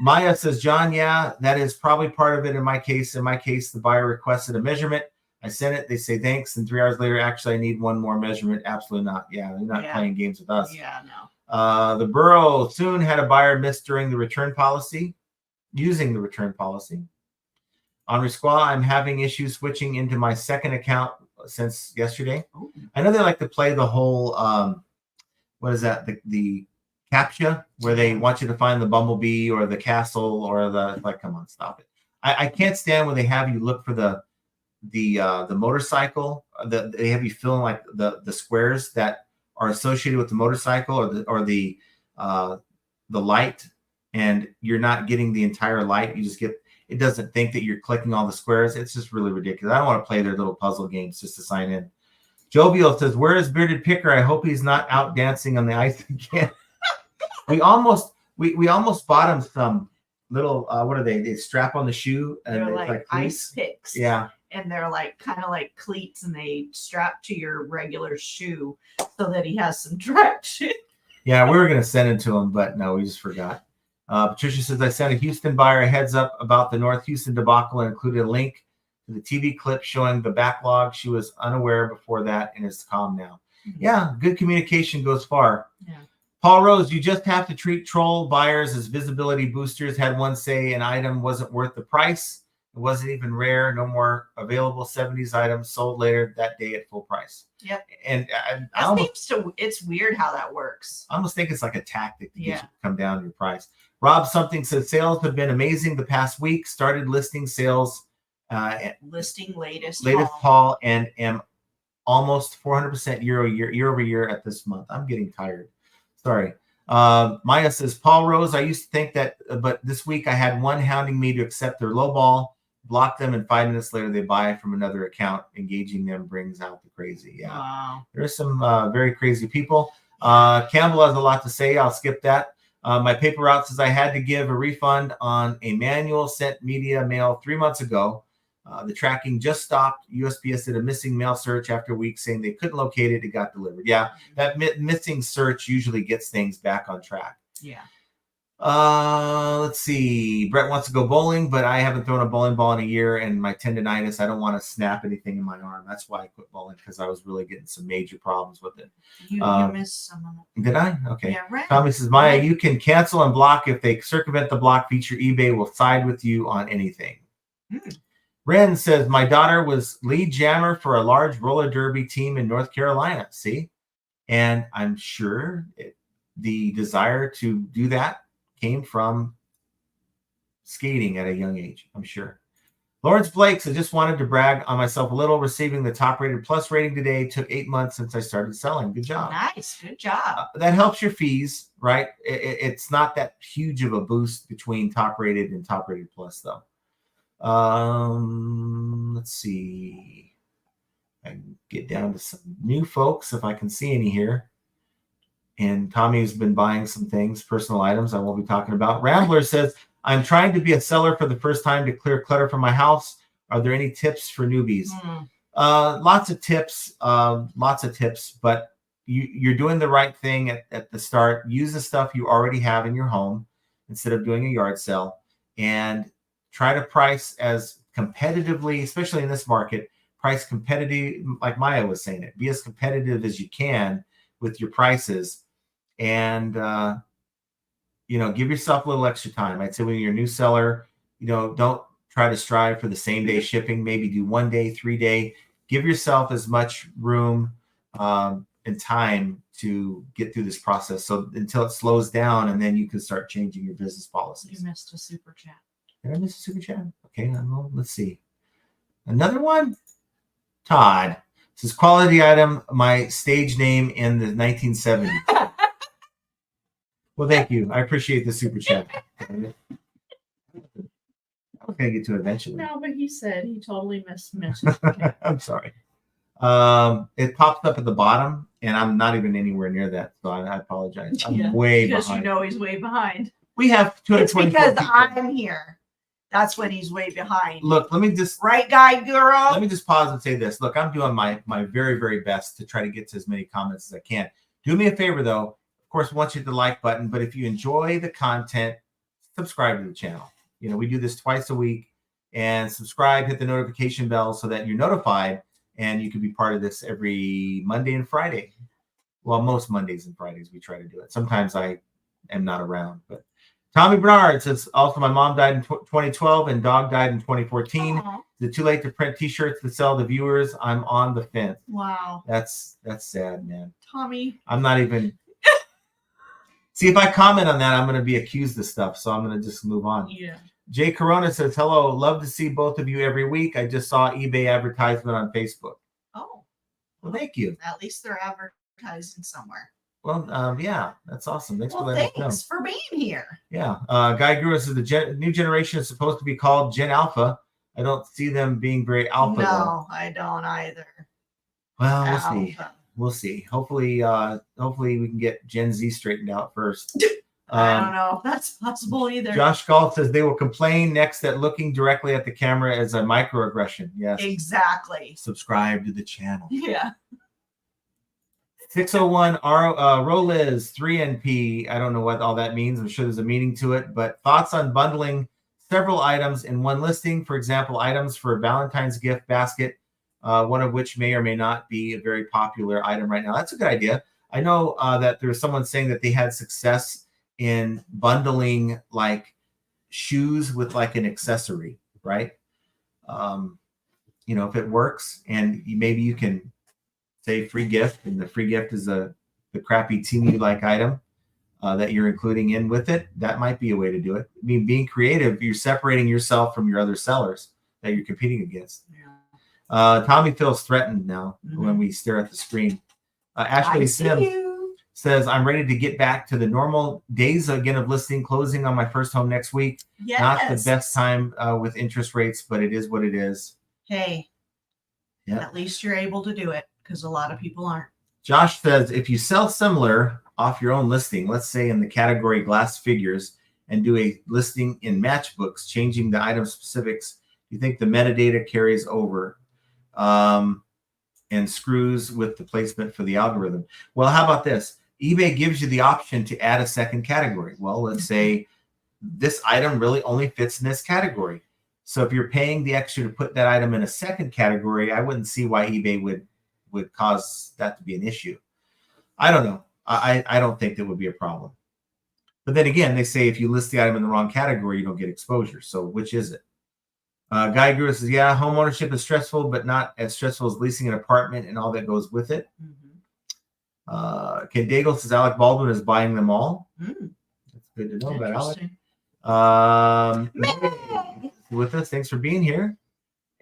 A: Maya says, John, yeah, that is probably part of it in my case. In my case, the buyer requested a measurement. I sent it. They say, thanks. And 3 hours later, actually, I need one more measurement. Absolutely not. Yeah, they're not playing games with us.
B: Yeah, no.
A: The Burrow soon had a buyer miss during the return policy, using the return policy. On Risquois, I'm having issues switching into my second account since yesterday.
B: Oh.
A: I know they like to play the whole, what is that? The CAPTCHA, where they want you to find the bumblebee or the castle or come on, stop it. I can't stand when they have you look for the motorcycle. They have you fill in like the squares that are associated with the motorcycle or the light, and you're not getting the entire light. You just get, it doesn't think that you're clicking all the squares. It's just really ridiculous. I don't want to play their little puzzle games just to sign in. Jovial says, where is Bearded Picker? I hope he's not out dancing on the ice again. We almost bought him some little what are they? They strap on the shoe and
B: they're like ice picks.
A: Yeah.
B: And they're like kind of like cleats, and they strap to your regular shoe so that he has some traction.
A: Yeah, we were gonna send it to him, but no, we just forgot. Patricia says, I sent a Houston buyer a heads up about the North Houston debacle and included a link to the TV clip showing the backlog. She was unaware before that and is calm now. Mm-hmm. Yeah, good communication goes far.
B: Yeah.
A: Paul Rose, you just have to treat troll buyers as visibility boosters. Had one say an item wasn't worth the price It wasn't even rare. No more available 70s items sold later that day at full price.
B: Yep.
A: And I almost,
B: it's weird how that works.
A: I almost think it's like a tactic to get you to come down to your price. Rob something says
B: Uh,
A: sales have been amazing the past week. Started listing sales,
B: listing latest
A: haul, and am almost 400% year over year at this month. I'm getting tired. Sorry. Maya says, Paul Rose, I used to think that, but this week I had one hounding me to accept their low ball, block them, and 5 minutes later they buy from another account. Engaging them brings out the crazy. Yeah.
B: Wow.
A: There's some very crazy people. Campbell has a lot to say. I'll skip that. My paper route says I had to give a refund on a manual sent media mail 3 months ago. The tracking just stopped. USPS did a missing mail search after a week saying they couldn't locate it. It got delivered. Yeah, that missing search usually gets things back on track.
B: Yeah.
A: Let's see. Brett wants to go bowling, but I haven't thrown a bowling ball in a year, and my tendonitis, I don't want to snap anything in my arm. That's why I quit bowling, because I was really getting some major problems with it.
B: You missed some of it.
A: Did I? Okay.
B: Yeah, right.
A: Tommy says, Maya, you can cancel and block if they circumvent the block feature. eBay will side with you on anything. Ren says, my daughter was lead jammer for a large roller derby team in North Carolina. See? And I'm sure the desire to do that came from skating at a young age, I'm sure. Lawrence Blake says, just wanted to brag on myself a little, receiving the top rated plus rating today. Took 8 months since I started selling. Good job.
B: Nice. Good job.
A: That helps your fees, right? It's not that huge of a boost between top rated and top rated plus, though. Let's see. I can get down to some new folks if I can see any here. And Tommy has been buying some things, personal items I won't be talking about. Rambler says, I'm trying to be a seller for the first time to clear clutter from my house. Are there any tips for newbies? Lots of tips, but you're doing the right thing at the start. Use the stuff you already have in your home instead of doing a yard sale, and try to price as competitively, especially in this market, price competitive, like Maya was saying it. Be as competitive as you can with your prices, and give yourself a little extra time. I'd say when you're a new seller, don't try to strive for the same day shipping. Maybe do 1 day, 3 day. Give yourself as much room and time to get through this process, so until it slows down, and then you can start changing your business policies.
B: You missed a super chat.
A: Did I miss a super chat? Okay, well, let's see. Another one? Todd says, quality item, my stage name in the 1970s. Well, thank you. I appreciate the super chat. I was going to get to it eventually.
B: No, but he said he totally missed.
A: I'm sorry. It pops up at the bottom, and I'm not even anywhere near that, so I apologize. I'm way behind.
B: Because he's way behind.
A: We have 224
B: It's because
A: people.
B: I'm here. That's when he's way behind.
A: Look, let me just...
B: Right, guy, girl?
A: Let me just pause and say this. Look, I'm doing my very, very best to try to get to as many comments as I can. Do me a favor, though. Of course, I want you to hit the like button, but if you enjoy the content, subscribe to the channel. We do this twice a week, and subscribe, hit the notification bell so that you're notified, and you can be part of this every Monday and Friday. Well, most Mondays and Fridays we try to do it. Sometimes I am not around, but Tommy Bernard says, also my mom died in 2012 and dog died in 2014.
B: Aww.
A: Is it too late to print t-shirts to sell to viewers? I'm on the fence.
B: Wow.
A: That's sad, man.
B: Tommy.
A: I'm not even... See, if I comment on that, I'm going to be accused of stuff, so I'm going to just move on.
B: Yeah.
A: Jay Corona says, hello, love to see both of you every week. I just saw eBay advertisement on Facebook.
B: Oh.
A: Well, thank you.
B: At least they're advertising somewhere.
A: Well, yeah, that's awesome. Thanks for letting us know.
B: Thanks for being here.
A: Yeah. Guy Greer says the new generation is supposed to be called Gen Alpha. I don't see them being very alpha.
B: No,
A: though.
B: I don't either.
A: Well, we'll see. We'll see. Hopefully we can get Gen Z straightened out first.
B: I don't know if that's possible either.
A: Josh Galt says they will complain next that looking directly at the camera is a microaggression. Yes.
B: Exactly.
A: Subscribe to the channel.
B: Yeah.
A: 601 Roliz 3NP. I don't know what all that means. I'm sure there's a meaning to it, but thoughts on bundling several items in one listing. For example, items for a Valentine's gift basket, one of which may or may not be a very popular item right now. That's a good idea. I know that there was someone saying that they had success in bundling like shoes with like an accessory, right? You know, if it works, and maybe you can say free gift, and the free gift is the crappy team like item that you're including in with it. That might be a way to do it. I mean, being creative, you're separating yourself from your other sellers that you're competing against. Yeah. Tommy feels threatened now when we stare at the screen. Ashley Sims says, I'm ready to get back to the normal days again of listing closing on my first home next week. Yes. Not the best time with interest rates, but it is what it is.
B: Hey, at least you're able to do it, because a lot of people aren't.
A: Josh says, if you sell similar off your own listing, let's say in the category glass figures, and do a listing in matchbooks, changing the item specifics, do you think the metadata carries over and screws with the placement for the algorithm? Well, how about this? eBay gives you the option to add a second category. Well, let's say this item really only fits in this category. So if you're paying the extra to put that item in a second category, I wouldn't see why eBay would cause that to be an issue. I don't know. I don't think that would be a problem. But then again, they say if you list the item in the wrong category, you don't get exposure. So which is it? Guy Greer says, yeah, home ownership is stressful, but not as stressful as leasing an apartment and all that goes with it. Ken Daigle says Alec Baldwin is buying them all. That's good to know about Alec. With us, thanks for being here.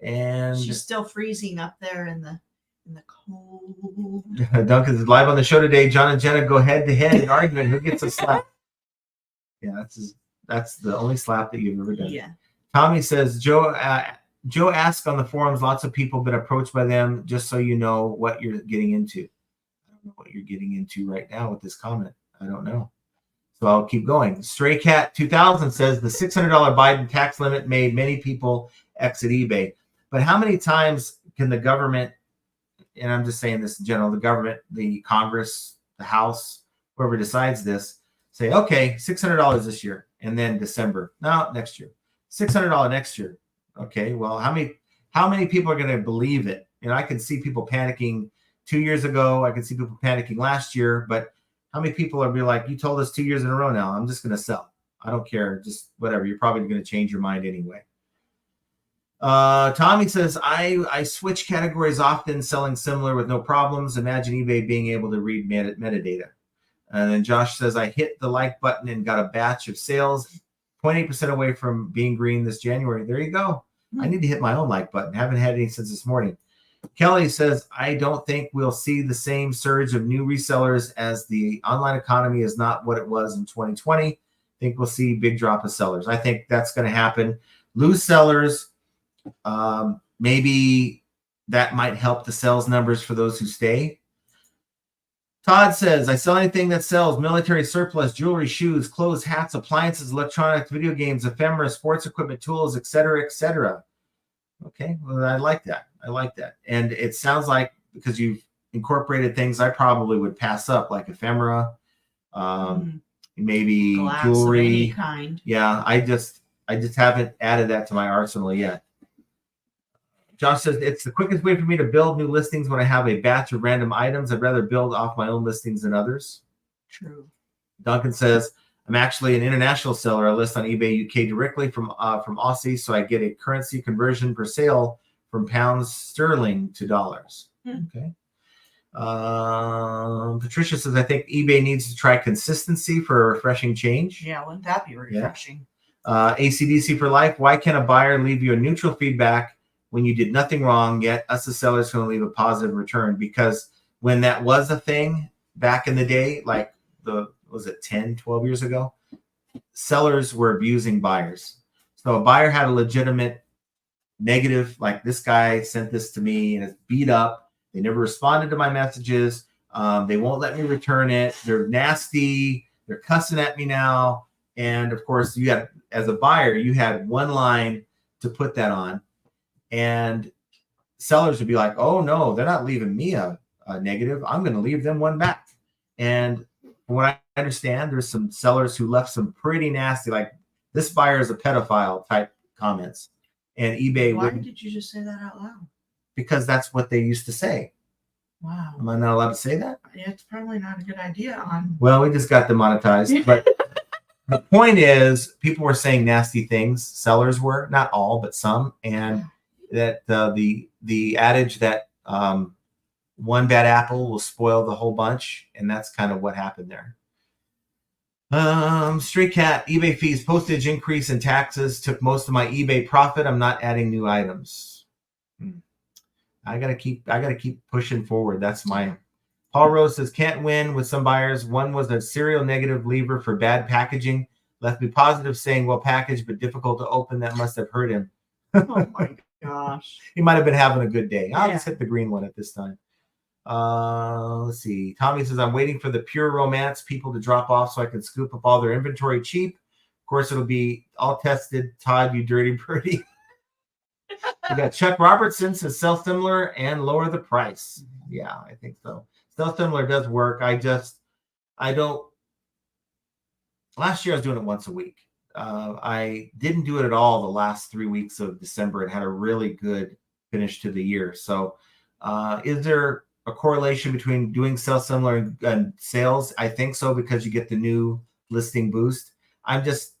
A: And
B: she's still freezing up there in the cold.
A: Duncan is live on the show today. John and Jenna go head to head in argument who gets a slap. Yeah, that's the only slap that you've ever done.
B: Yeah.
A: Tommy says, Joe asked on the forums, lots of people have been approached by them, just so you know what you're getting into. I don't know what you're getting into right now with this comment. I don't know. So I'll keep going. Stray Cat 2000 says the $600 Biden tax limit made many people exit eBay. But how many times can the government, and I'm just saying this in general, the government, the Congress, the House, whoever decides this, say, okay, $600 this year, and then December. No, next year. $600 next year. Okay, well, how many people are going to believe it? You know, I can see people panicking 2 years ago. I can see people panicking last year, but how many people are be like, you told us 2 years in a row now, I'm just going to sell. I don't care. Just whatever. You're probably going to change your mind anyway. Tommy says, I switch categories often, selling similar with no problems. Imagine eBay being able to read metadata. And then Josh says, I hit the like button and got a batch of sales, 28% away from being green this January. There you go. I need to hit my own like button. Haven't had any since this morning. Kelly says, I don't think we'll see the same surge of new resellers as the online economy is not what it was in 2020. I think we'll see a big drop of sellers. I think that's going to happen. Lose sellers. Maybe that might help the sales numbers for those who stay. Todd says, I sell anything that sells: military surplus, jewelry, shoes, clothes, hats, appliances, electronics, video games, ephemera, sports equipment, tools, etc., etc. Okay, well, I like that. I like that. And it sounds like because you've incorporated things I probably would pass up, like ephemera, maybe
B: glass
A: jewelry.
B: Of any kind.
A: Yeah, I just haven't added that to my arsenal yet. Josh says, it's the quickest way for me to build new listings when I have a batch of random items. I'd rather build off my own listings than others.
B: True.
A: Duncan says, I'm actually an international seller. I list on eBay UK directly from Aussie, so I get a currency conversion per sale from pounds sterling to dollars. Okay. Patricia says, I think eBay needs to try consistency for a refreshing change.
B: Yeah, wouldn't that be refreshing?
A: Yeah. ACDC for life. Why can't a buyer leave you a neutral feedback when you did nothing wrong, yet us the sellers going to leave a positive return? Because when that was a thing back in the day, like was it 10, 12 years ago, sellers were abusing buyers. So a buyer had a legitimate negative, like, this guy sent this to me and it's beat up. They never responded to my messages. They won't let me return it. They're nasty. They're cussing at me now. And of course, you had, as a buyer, you had one line to put that on. And sellers would be like, oh, no, they're not leaving me a negative. I'm going to leave them one back. And from what I understand, there's some sellers who left some pretty nasty, like, this buyer is a pedophile type comments. And eBay
B: Why did you just say that out loud?
A: Because that's what they used to say.
B: Wow.
A: Am I not allowed to say that?
B: Yeah, it's probably not a good idea.
A: Well, we just got demonetized. But the point is, people were saying nasty things. Sellers were, not all, but some. And that the adage that one bad apple will spoil the whole bunch, and that's kind of what happened there. Stray Cat, eBay fees, postage increase, and taxes took most of my eBay profit. I'm not adding new items. I gotta keep pushing forward. That's my. Paul Rose says, can't win with some buyers. One was a serial negative lever for bad packaging. Left me positive saying well packaged but difficult to open. That must have hurt him.
B: Oh my gosh.
A: He might have been having a good day. I'll
B: Yeah.
A: just hit the green one at this time. Let's see. Tommy says, I'm waiting for the pure romance people to drop off so I can scoop up all their inventory cheap. Of course, it'll be all tested. Todd, you dirty birdie. We got Chuck Robertson says, sell similar and lower the price. Yeah, I think so. Sell similar does work. I don't. Last year I was doing it once a week. I didn't do it at all the last 3 weeks of December. It had a really good finish to the year. So is there a correlation between doing sell similar and sales? I think so, because you get the new listing boost. I'm just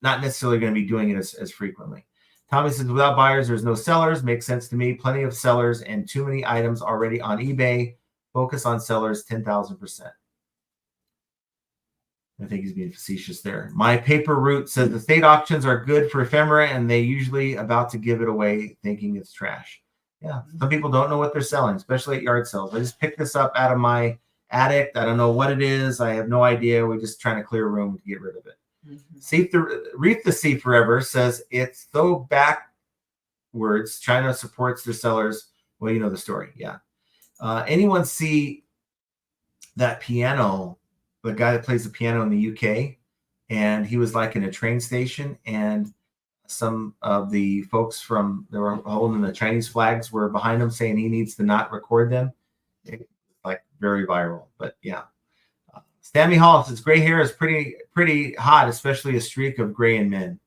A: not necessarily going to be doing it as frequently. Tommy says, without buyers, there's no sellers. Makes sense to me. Plenty of sellers and too many items already on eBay. Focus on sellers 10,000%. I think he's being facetious there. My paper route says the state auctions are good for ephemera, and they usually about to give it away thinking it's trash. Yeah, some people don't know what they're selling, especially at yard sales. I just picked this up out of my attic. I don't know what it is. I have no idea. We're just trying to clear a room to get rid of it. Reef the Sea Forever says it's so backwards. China supports their sellers. Well, you know the story. Yeah. Anyone see that piano? The guy that plays the piano in the UK, and he was like in a train station, and some of the folks they were holding the Chinese flags were behind him saying he needs to not record them. It was like very viral, but yeah. Stammy Hall says gray hair is pretty hot, especially a streak of gray in men.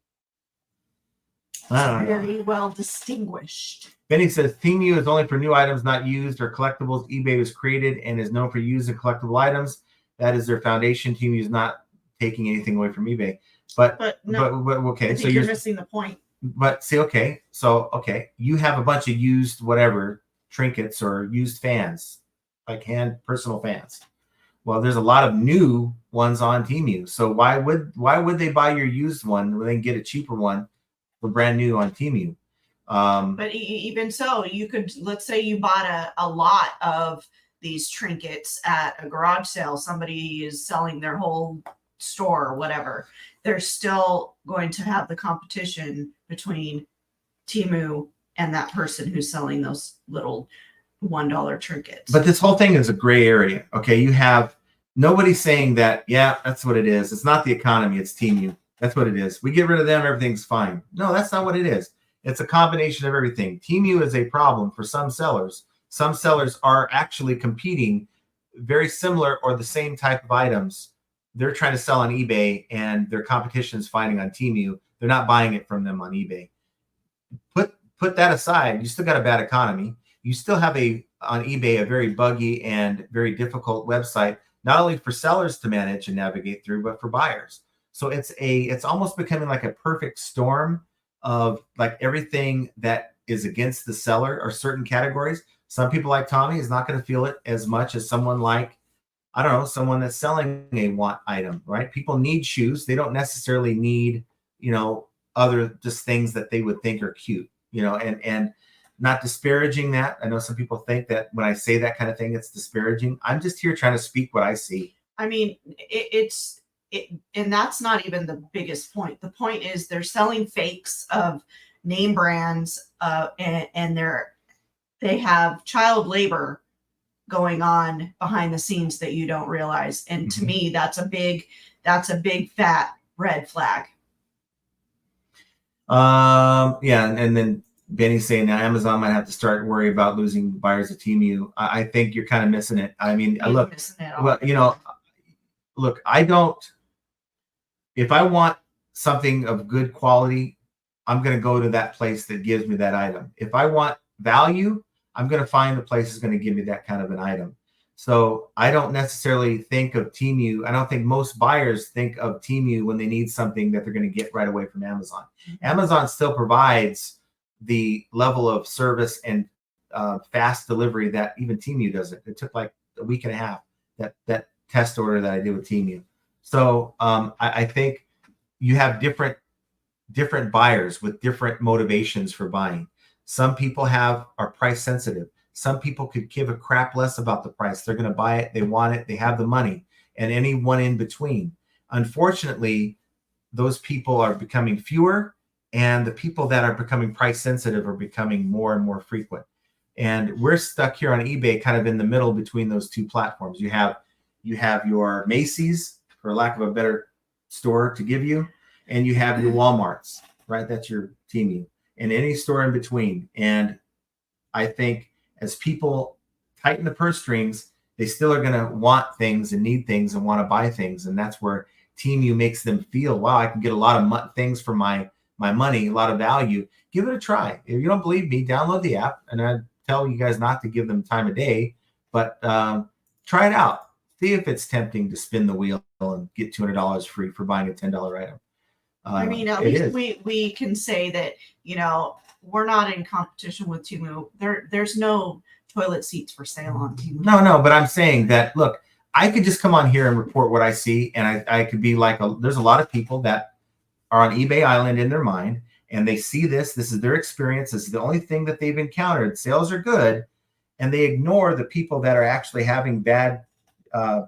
B: Very well distinguished.
A: Benny says Temu is only for new items, not used or collectibles. eBay was created and is known for used and collectible items. That is their foundation. Temu is not taking anything away from eBay. But okay, so
B: you're missing the point.
A: But see, okay, you have a bunch of used whatever trinkets or used fans, like personal fans. Well, there's a lot of new ones on Temu. So why would they buy your used one when they can get a cheaper one for brand new on Temu?
B: But even so, you could, let's say you bought a lot of these trinkets at a garage sale. Somebody is selling their whole store or whatever. They're still going to have the competition between Temu and that person who's selling those little $1 trinkets.
A: But this whole thing is a gray area. Okay, you have nobody saying that, yeah, that's what it is. It's not the economy, it's Temu. That's what it is. We get rid of them, everything's fine. No, that's not what it is. It's a combination of everything. Temu is a problem for some sellers. Some sellers are actually competing very similar or the same type of items. They're trying to sell on eBay, and their competition is finding on Temu. They're not buying it from them on eBay. Put that aside. You still got a bad economy. You still have on eBay a very buggy and very difficult website, not only for sellers to manage and navigate through, but for buyers. So it's almost becoming like a perfect storm of like everything that is against the seller or certain categories. Some people like Tommy is not going to feel it as much as someone like, I don't know, someone that's selling a want item, right? People need shoes. They don't necessarily need, other just things that they would think are cute, and not disparaging that. I know some people think that when I say that kind of thing, it's disparaging. I'm just here trying to speak what I see.
B: I mean, and that's not even the biggest point. The point is they're selling fakes of name brands, and they have child labor going on behind the scenes that you don't realize. And to me, that's a big fat red flag.
A: Yeah. And then Benny's saying now Amazon might have to start worry about losing buyers of Temu. I think you're kind of missing it. I mean, if I want something of good quality, I'm going to go to that place that gives me that item. If I want value, I'm going to find the place that's going to give me that kind of an item. So I don't necessarily think of Temu. I don't think most buyers think of Temu when they need something that they're going to get right away from Amazon. Amazon still provides the level of service and fast delivery that even Temu doesn't. It took like a week and a half, that test order that I did with Temu. So I think you have different buyers with different motivations for buying. Some people are price sensitive. Some people could give a crap less about the price. They're going to buy it. They want it. They have the money, and anyone in between. Unfortunately, those people are becoming fewer, and the people that are becoming price sensitive are becoming more and more frequent. And we're stuck here on eBay kind of in the middle between those two platforms. You have your Macy's, for lack of a better store to give you, and you have your Walmarts, right? That's your Temu, and any store in between. And I think as people tighten the purse strings, they still are going to want things and need things and want to buy things. And that's where Temu makes them feel, wow, I can get a lot of things for my money, a lot of value. Give it a try. If you don't believe me, download the app. And I tell you guys not to give them time of day, but try it out. See if it's tempting to spin the wheel and get $200 free for buying a $10 item.
B: I mean, at least we can say that, we're not in competition with Temu. There's no toilet seats for sale on Temu.
A: No, but I'm saying that, look, I could just come on here and report what I see, and I could be like, there's a lot of people that are on eBay Island in their mind, and they see this is their experience. This is the only thing that they've encountered. Sales are good, and they ignore the people that are actually having bad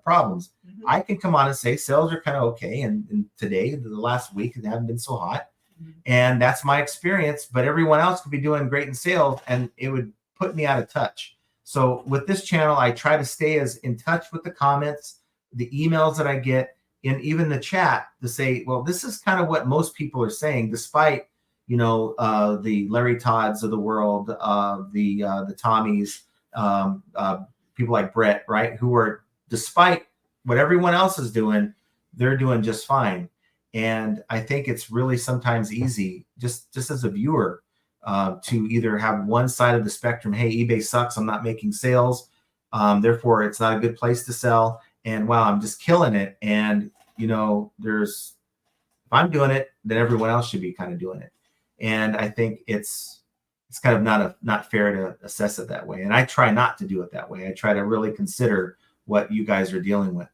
A: problems. Mm-hmm. I can come on and say sales are kind of okay, and today, the last week, they haven't been so hot. And that's my experience, but everyone else could be doing great in sales, and it would put me out of touch. So with this channel, I try to stay as in touch with the comments, the emails that I get, and even the chat to say, well, this is kind of what most people are saying, despite, the Larry Todds of the world, the Tommies, people like Brett, right? Who are, despite what everyone else is doing, they're doing just fine. And I think it's really sometimes easy, just as a viewer, to either have one side of the spectrum. Hey, eBay sucks. I'm not making sales. Therefore, it's not a good place to sell. And wow, I'm just killing it. And, if I'm doing it, then everyone else should be kind of doing it. And I think it's kind of not fair to assess it that way. And I try not to do it that way. I try to really consider what you guys are dealing with.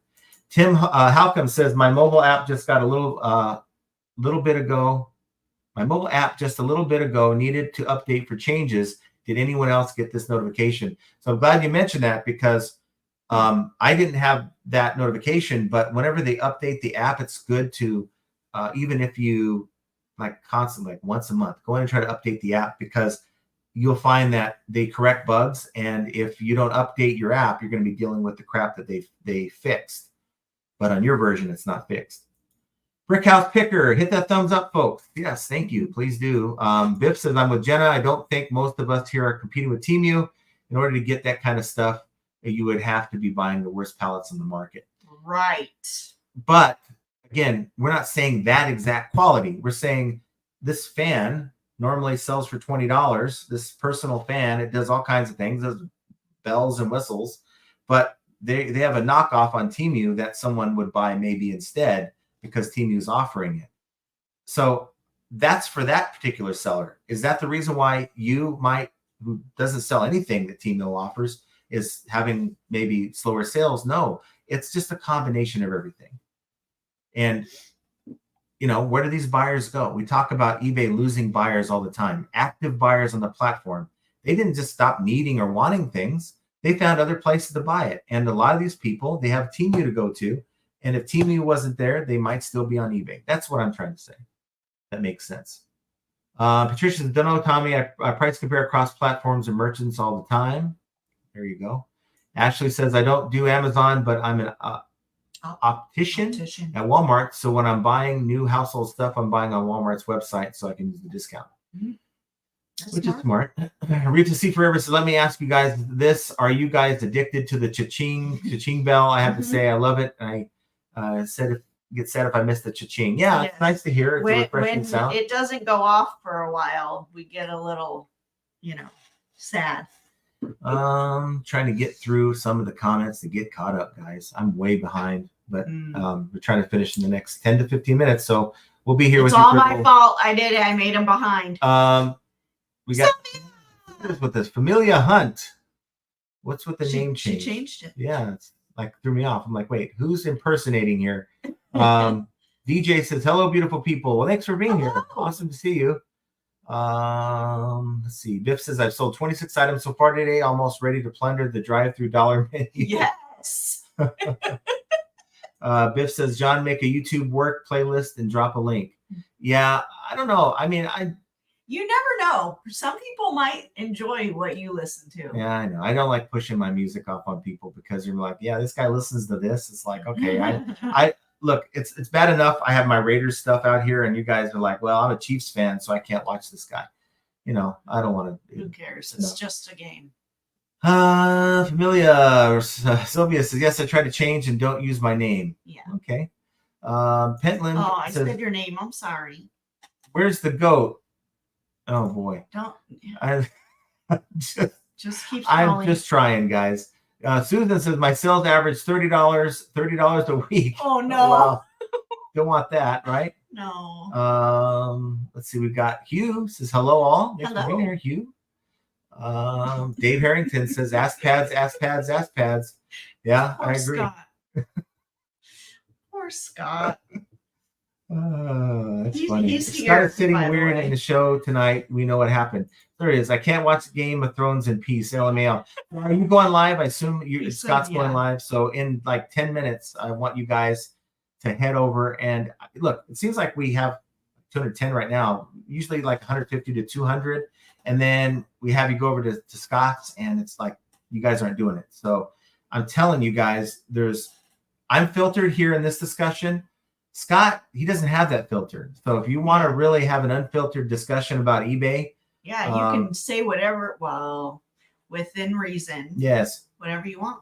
A: Tim Halcom says, my mobile app just got a little bit ago. My mobile app just a little bit ago needed to update for changes. Did anyone else get this notification? So I'm glad you mentioned that, because I didn't have that notification, but whenever they update the app, it's good to, even if you constantly, once a month, go in and try to update the app, because you'll find that they correct bugs. And if you don't update your app, you're going to be dealing with the crap that they fixed. But on your version, it's not fixed. Brickhouse Picker, hit that thumbs up, folks. Yes, thank you. Please do. Biff says, I'm with Jenna. I don't think most of us here are competing with Temu. In order to get that kind of stuff, you would have to be buying the worst pallets in the market.
B: Right.
A: But again, we're not saying that exact quality. We're saying this fan normally sells for $20. This personal fan, it does all kinds of things. Does bells and whistles. But they have a knockoff on Temu that someone would buy maybe instead, because Temu is offering it. So that's for that particular seller. Is that the reason why you might, who doesn't sell anything that Temu offers, is having maybe slower sales? No, it's just a combination of everything. And, where do these buyers go? We talk about eBay losing buyers all the time. Active buyers on the platform. They didn't just stop needing or wanting things. They found other places to buy it. And a lot of these people, they have Temu to go to. And if Temu wasn't there, they might still be on eBay. That's what I'm trying to say. That makes sense. Patricia says, don't know, Tommy. I price compare across platforms and merchants all the time. There you go. Ashley says, I don't do Amazon, but I'm an optician at Walmart. So when I'm buying new household stuff, I'm buying on Walmart's website so I can use the discount. Mm-hmm. Which is smart. Rita C. Forever says, let me ask you guys this. Are you guys addicted to the cha-ching bell? I have to say, I love it. I get sad if I miss the cha-ching. Yeah, yes. It's nice to hear. It's a refreshing sound.
B: It doesn't go off for a while, we get a little, sad.
A: Trying to get through some of the comments to get caught up, guys. I'm way behind, but we're trying to finish in the next 10 to 15 minutes. So we'll be here with you.
B: It's all my fault. I made them behind.
A: we got with this Familia Hunt. What's with the name
B: She
A: change?
B: changed it.
A: Yeah, it's like threw me off. I'm like, wait, who's impersonating here? DJ says, hello, beautiful people. Well, thanks for being here. Awesome to see you. Let's see. Biff says, I've sold 26 items so far today, almost ready to plunder the drive-through dollar menu.
B: Yes.
A: Biff says, John, make a YouTube work playlist and drop a link. Yeah, I don't know. I mean,
B: you never know. Some people might enjoy what you listen to.
A: Yeah, I know. I don't like pushing my music off on people because you're like, yeah, this guy listens to this. It's like, okay, I look, it's bad enough. I have my Raiders stuff out here, and you guys are like, well, I'm a Chiefs fan, so I can't watch this guy. You know, I don't want to.
B: Who cares? It's just a game.
A: Familia Sylvia says, yes, I try to change and don't use my name.
B: Yeah.
A: Okay. Pentland.
B: Oh, I said your name. I'm sorry.
A: Where's the goat? Oh boy.
B: Don't.
A: I
B: just keep.
A: I'm just trying, guys. Susan says my sales average $30 a week.
B: Oh no.
A: Wow. Don't want that, right?
B: No.
A: Let's see. We've got Hugh says hello all. Thanks for being here, Hugh. Dave Harrington says ask pads. Yeah,
B: Poor
A: I agree.
B: Scott. Poor Scott.
A: That's funny. Scott is sitting weird in the show tonight. We know what happened. There it is. I can't watch Game of Thrones in peace. LMAO. Are you going live? I assume Scott's going live. So in like 10 minutes, I want you guys to head over and look. It seems like we have 210 right now. Usually like 150 to 200, and then we have you go over to Scott's, and it's like you guys aren't doing it. So I'm telling you guys, I'm filtered here in this discussion. Scott, he doesn't have that filter. So if you want to really have an unfiltered discussion about eBay,
B: yeah, you can say whatever, well, within reason.
A: Yes.
B: Whatever you want.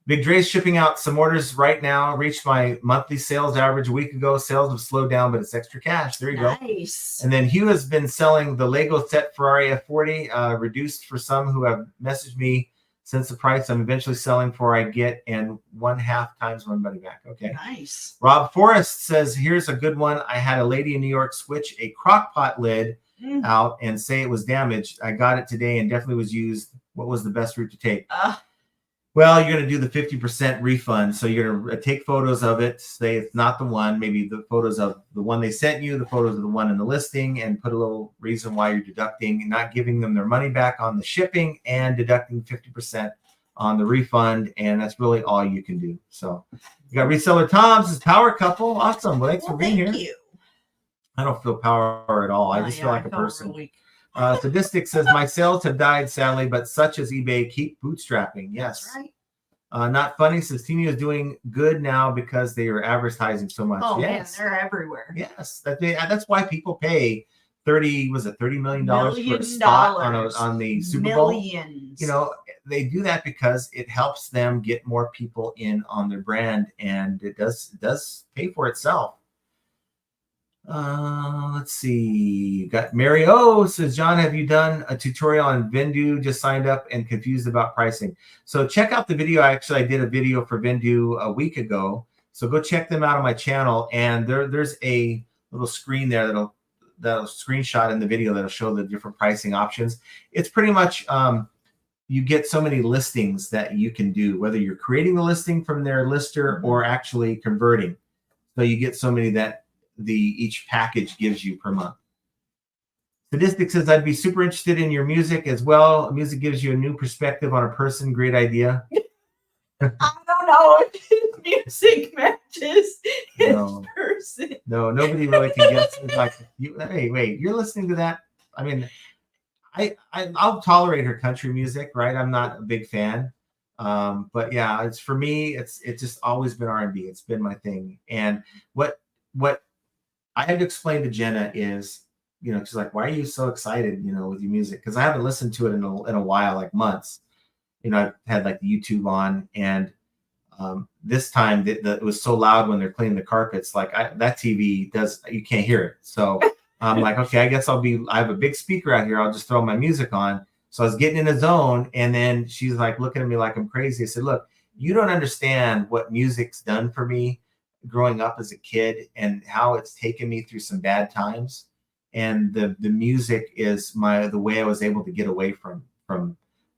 A: Big Dre's shipping out some orders right now. Reached my monthly sales average a week ago. Sales have slowed down, but it's extra cash. There you go.
B: Nice.
A: And then Hugh has been selling the Lego set Ferrari F40, reduced for some who have messaged me since the price I'm eventually selling for I get and 1/2 times my money back. Okay.
B: Nice.
A: Rob Forrest says, here's a good one. I had a lady in New York switch a crock pot lid out and say it was damaged. I got it today and definitely was used. What was the best route to take? Well, you're going to do the 50% refund. So you're going to take photos of it, say it's not the one, maybe the photos of the one they sent you, the photos of the one in the listing, and put a little reason why you're deducting and not giving them their money back on the shipping and deducting 50% on the refund. And that's really all you can do. So you got Reseller Tom's power couple. Awesome. Well, thanks for being here.
B: Thank you.
A: I don't feel power at all. I just feel like a person. Sadistic says, my sales have died, sadly, but such as eBay, keep bootstrapping. Yes.
B: That's right.
A: Not funny says, Tini is doing good now because they are advertising so much.
B: Oh,
A: yes.
B: man, they're everywhere.
A: Yes. That's why people pay $30 million for a spot on the Super Bowl.
B: Millions.
A: You know, they do that because it helps them get more people in on their brand, and it does pay for itself. Let's see. Got Mary O says, John, have you done a tutorial on Vendu? Just signed up and confused about pricing. So check out the video. I did a video for Vendu a week ago. So go check them out on my channel. And there's a little screen there that'll screenshot in the video that'll show the different pricing options. It's pretty much you get so many listings that you can do, whether you're creating the listing from their lister or actually converting. So you get so many that each package gives you per month. Sadistic says, I'd be super interested in your music as well. Music gives you a new perspective on a person. Great idea.
B: I don't know if his music matches his person.
A: No, nobody really can guess. It's like, hey, wait, you're listening to that? I mean, I'll tolerate her country music, right? I'm not a big fan. But yeah, it's for me, it's just always been R&B. It's been my thing. And what I had to explain to Jenna is, you know, she's like, why are you so excited, you know, with your music? Because I haven't listened to it in a while, like months. You know, I've had like the YouTube on, and this time it was so loud when they're cleaning the carpets. Like that TV you can't hear it. So I'm like, okay, I guess I have a big speaker out here. I'll just throw my music on. So I was getting in a zone, and then she's like looking at me like I'm crazy. I said, look, you don't understand what music's done for me growing up as a kid and how it's taken me through some bad times. and the music is the way I was able to get away from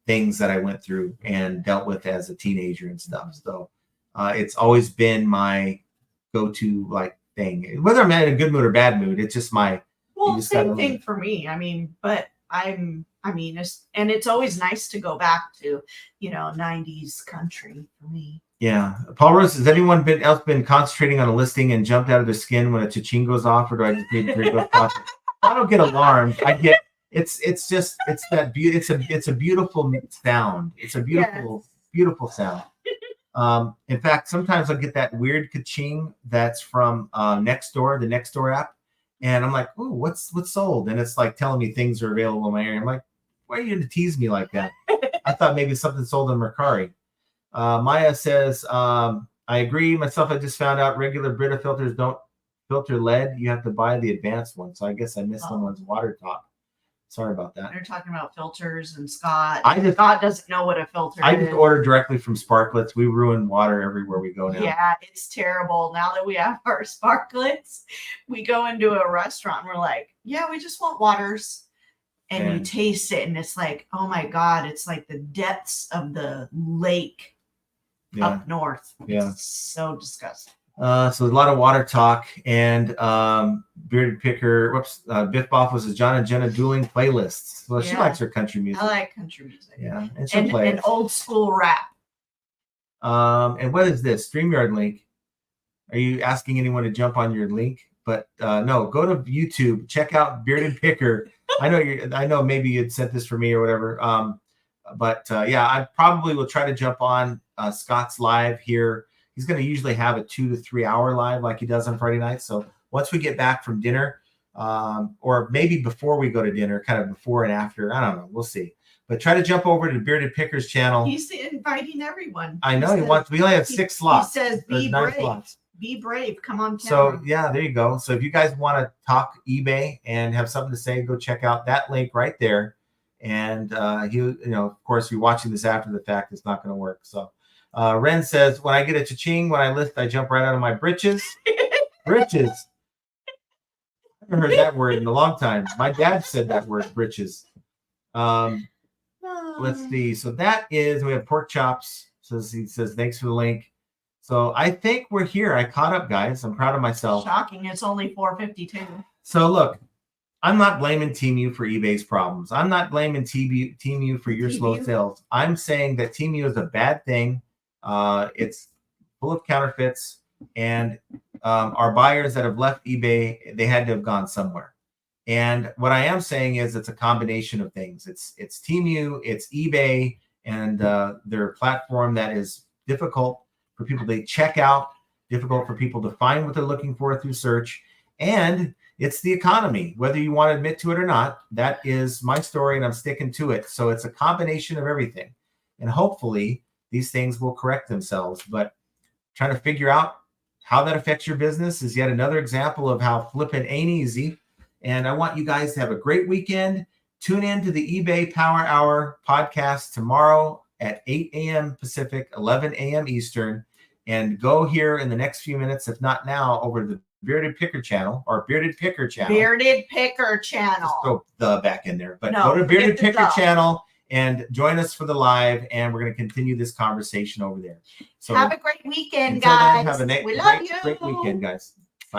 A: things that I went through and dealt with as a teenager and stuff. So it's always been my go-to like thing, whether I'm in a good mood or bad mood. It's just
B: same thing for me. I mean, but it's always nice to go back to 90s country for me.
A: Yeah. Paul Rose, has anyone else been concentrating on a listing and jumped out of their skin when a cha-ching goes off, or do I just need to go process? I don't get alarmed. I get it's that it's a beautiful sound. It's a beautiful sound. In fact, sometimes I'll get that weird ka-ching that's from Nextdoor, the Nextdoor app, and I'm like, "Ooh, what's sold?" And it's like telling me things are available in my area. I'm like, "Why are you going to tease me like that?" I thought maybe something sold in Mercari. Maya says, "I agree. Myself, I just found out regular Brita filters don't filter lead. You have to buy the advanced one." So I guess I missed someone's water talk. Sorry about that.
B: They're talking about filters, and Scott doesn't know what a filter is.
A: I just order directly from Sparklets. We ruin water everywhere we go now.
B: Yeah, it's terrible. Now that we have our Sparklets, we go into a restaurant and we're like, yeah, we just want waters. And you taste it and it's like, oh my God, it's like the depths of the lake up north.
A: Yeah.
B: It's so disgusting.
A: So a lot of water talk, and Bearded Picker, Biff Boff was a John and Jenna dueling playlists. Well, she likes her country music.
B: I like country music.
A: Yeah,
B: and old school rap.
A: And what is this StreamYard link? Are you asking anyone to jump on your link? But no, go to YouTube, check out Bearded Picker. I know maybe you'd sent this for me or whatever. But I probably will try to jump on Scott's live here. He's going to usually have a 2 to 3 hour live like he does on Friday nights. So once we get back from dinner, or maybe before we go to dinner, kind of before and after, I don't know, we'll see. But try to jump over to Bearded Picker's channel.
B: He's inviting everyone.
A: I know we only have 6 slots.
B: He says, be brave. Slots. Be brave. Come on.
A: So yeah, there you go. So if you guys want to talk eBay and have something to say, go check out that link right there. And of course, if you're watching this after the fact, it's not going to work. So Ren says, when I get a cha-ching, when I list, I jump right out of my britches. Britches. I haven't heard that word in a long time. My dad said that word, britches. Let's see. So that is, we have pork chops. So he says, thanks for the link. So I think we're here. I caught up, guys. I'm proud of myself.
B: Shocking. It's only 4:52.
A: So look, I'm not blaming Temu for eBay's problems. I'm not blaming Temu for your slow sales. I'm saying that Temu is a bad thing. It's full of counterfeits, and our buyers that have left eBay, they had to have gone somewhere. And what I am saying is it's a combination of things. It's Temu, it's eBay, and their platform that is difficult for people to check out, difficult for people to find what they're looking for through search, and it's the economy. Whether you want to admit to it or not, that is my story, and I'm sticking to it. So it's a combination of everything, and hopefully these things will correct themselves. But trying to figure out how that affects your business is yet another example of how flipping ain't easy. And I want you guys to have a great weekend. Tune in to the eBay Power Hour podcast tomorrow at 8 a.m. Pacific, 11 a.m. Eastern. And go here in the next few minutes, if not now, over the Bearded Picker channel or Bearded Picker channel.
B: Bearded Picker channel.
A: Just throw the back in there. But go to Bearded Picker channel and join us for the live, and we're going to continue this conversation over there. So
B: have a great weekend, guys.
A: Then, have a
B: we love you.
A: Great weekend, guys.